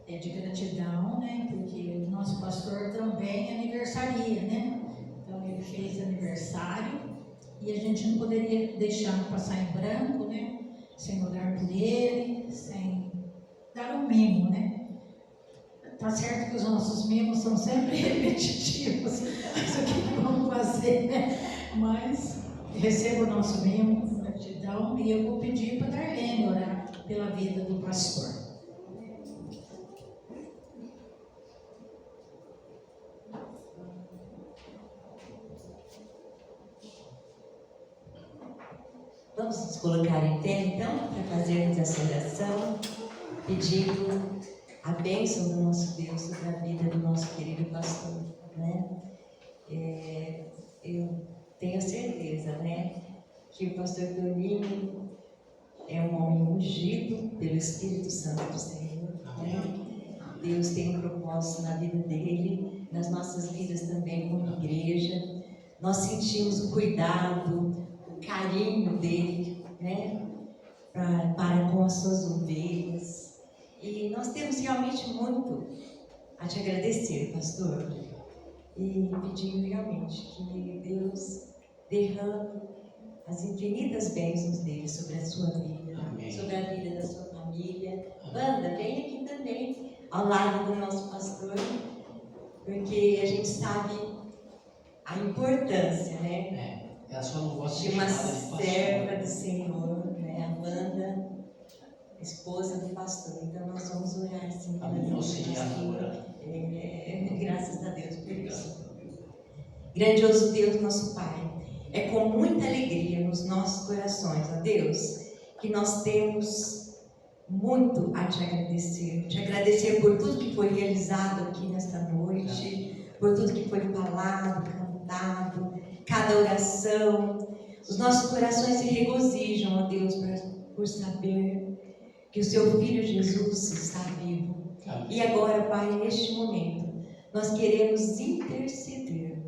é de gratidão, né? Porque o nosso pastor também aniversaria, né? Então ele fez aniversário e a gente não poderia deixar passar em branco, né? Sem orar por ele, sem dar um mimo, né? Tá certo que os nossos mimos são sempre repetitivos, mas o que vamos fazer, né? Mas receba o nosso mimo, gratidão, e eu vou pedir para Darlene orar pela vida do pastor. Vamos nos colocar em pé, então, para fazermos essa oração, pedindo a bênção do nosso Deus sobre a vida do nosso querido pastor, né? Eu tenho certeza, né, que o pastor Toninho é um homem ungido pelo Espírito Santo do Senhor, né? Deus tem um propósito na vida dele, nas nossas vidas também como igreja. Nós sentimos o cuidado, o carinho dele, né, para com as suas ovelhas. E nós temos realmente muito a te agradecer, pastor, e pedindo realmente que Deus derrame as infinitas bênçãos dele sobre a sua vida, amém, sobre a vida da sua família. Wanda, vem aqui também, ao lado do nosso pastor, porque a gente sabe a importância, né, ela só não gosta de uma serva do Senhor, né, a Wanda, esposa do pastor. Então nós vamos orar assim pela vida do pastor. Graças a Deus por isso. Grandioso Deus, nosso Pai, é com muita alegria nos nossos corações, ó Deus, que nós temos muito a te agradecer. Te agradecer por tudo que foi realizado aqui nesta noite, por tudo que foi falado, cantado, cada oração. Os nossos corações se regozijam, ó Deus, por saber que o seu Filho Jesus está vivo. E agora, Pai, neste momento, nós queremos interceder,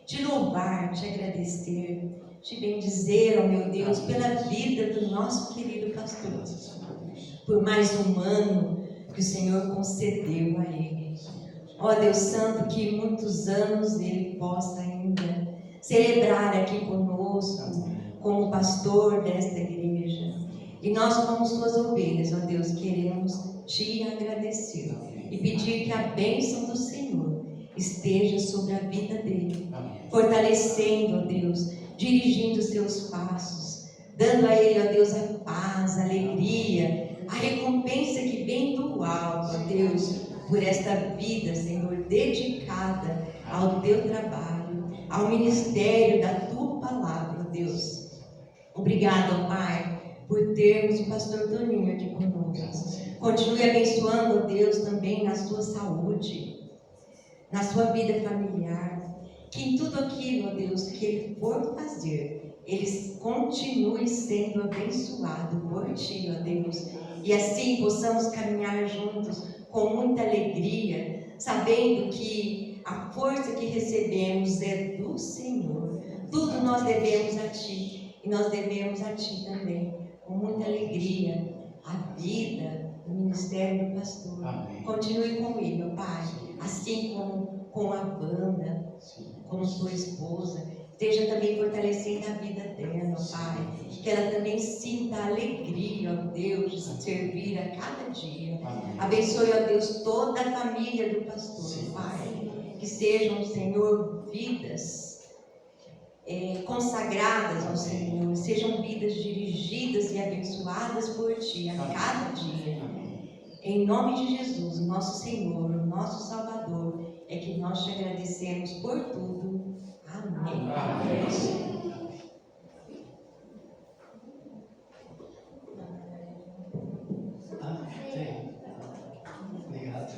te louvar, te agradecer, te bendizer, ó meu Deus, pela vida do nosso querido pastor, por mais um ano que o Senhor concedeu a ele. Ó Deus Santo, que muitos anos ele possa ainda celebrar aqui conosco, como pastor desta igreja. E nós, como suas ovelhas, ó Deus, queremos te agradecer e pedir que a bênção do Senhor esteja sobre a vida dele, fortalecendo, ó Deus, dirigindo os seus passos, dando a ele, ó Deus, a paz, a alegria, a recompensa que vem do alto, ó Deus, por esta vida, Senhor, dedicada ao teu trabalho, ao ministério da tua palavra, ó Deus. Obrigado, Pai, por termos o pastor Toninho aqui conosco. Continue abençoando, ó Deus, também na sua saúde, na sua vida familiar. Que em tudo aquilo, ó Deus, que ele for fazer, ele continue sendo abençoado por ti, ó Deus. E assim possamos caminhar juntos com muita alegria, sabendo que a força que recebemos é do Senhor. Tudo nós devemos a ti. E nós devemos a Ti também, com muita alegria, a vida do ministério do pastor. Amém. Continue com ele, meu Pai, assim como com a banda, com sua esposa. Esteja também fortalecendo a vida dela, meu Pai. Que ela também sinta a alegria, ó Deus, de servir a cada dia. Amém. Abençoe, ó Deus, toda a família do pastor, Pai. Que sejam, Senhor, vidas consagradas ao Senhor, sejam vidas dirigidas e abençoadas por Ti a cada dia. Em nome de Jesus, o nosso Senhor, o nosso Salvador, é que nós te agradecemos por tudo. Amém. Amém. Obrigado.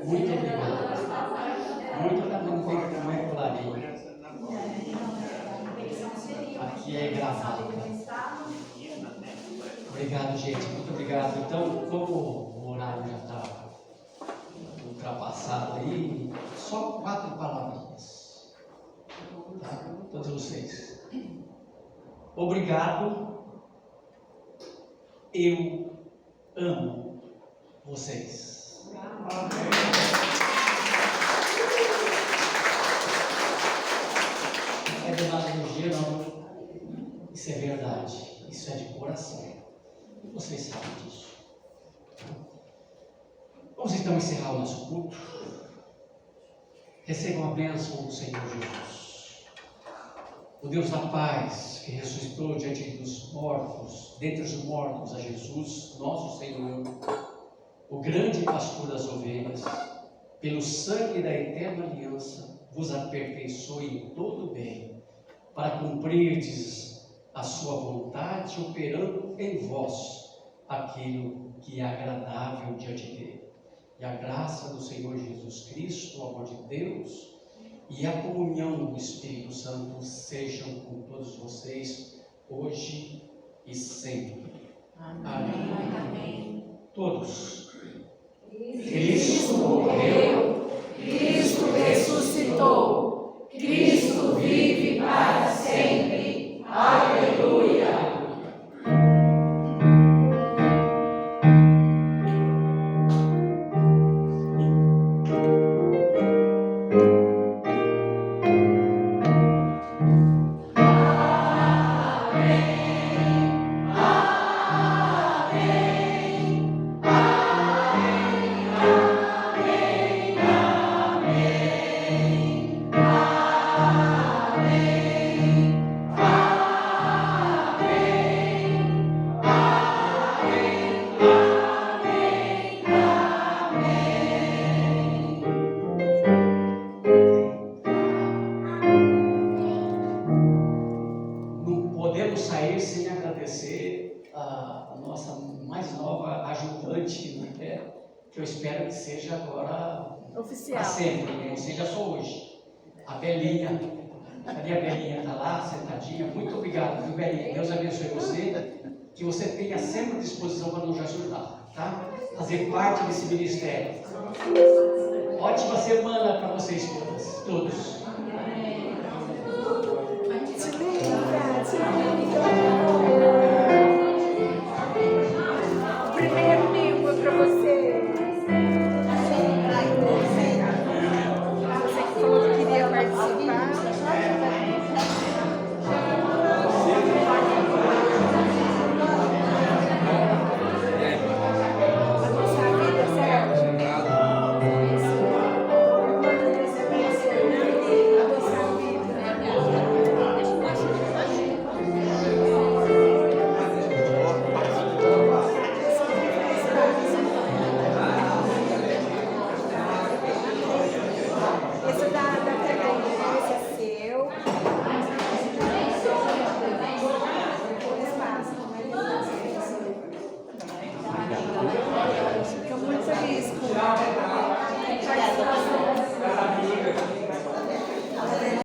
Muito obrigado. Muito obrigado. Não é clarinho. Aqui é gravado. Obrigado, gente. Muito obrigado. Então, como o horário já está ultrapassado aí, só 4 palavrinhas. Tá? Todos vocês. Obrigado. Eu amo vocês. Não é de demagogia, não. Isso é verdade. Isso é de coração. E vocês sabem disso. Vamos então encerrar o nosso culto. Recebam a bênção do Senhor Jesus. O Deus da paz, que ressuscitou diante dos mortos, dentre os mortos, a Jesus, nosso Senhor, o grande pastor das ovelhas, pelo sangue da eterna aliança, vos aperfeiçoe em todo o bem, para cumprirdes a sua vontade, operando em vós aquilo que é agradável diante dele. E a graça do Senhor Jesus Cristo, o amor de Deus e a comunhão do Espírito Santo sejam com todos vocês, hoje e sempre. Amém. Amém. Todos. Cristo morreu, Cristo ressuscitou, Cristo vive para sempre. Aleluia. Amém. Amém. eu espero que seja agora Oficial. para sempre, não seja só hoje. A Belinha, cadê a Belinha? Está lá, sentadinha. Muito obrigado, viu, Belinha? Deus abençoe você, que você tenha sempre disposição para nos ajudar, tá? Fazer parte desse ministério. Ótima semana para vocês todos.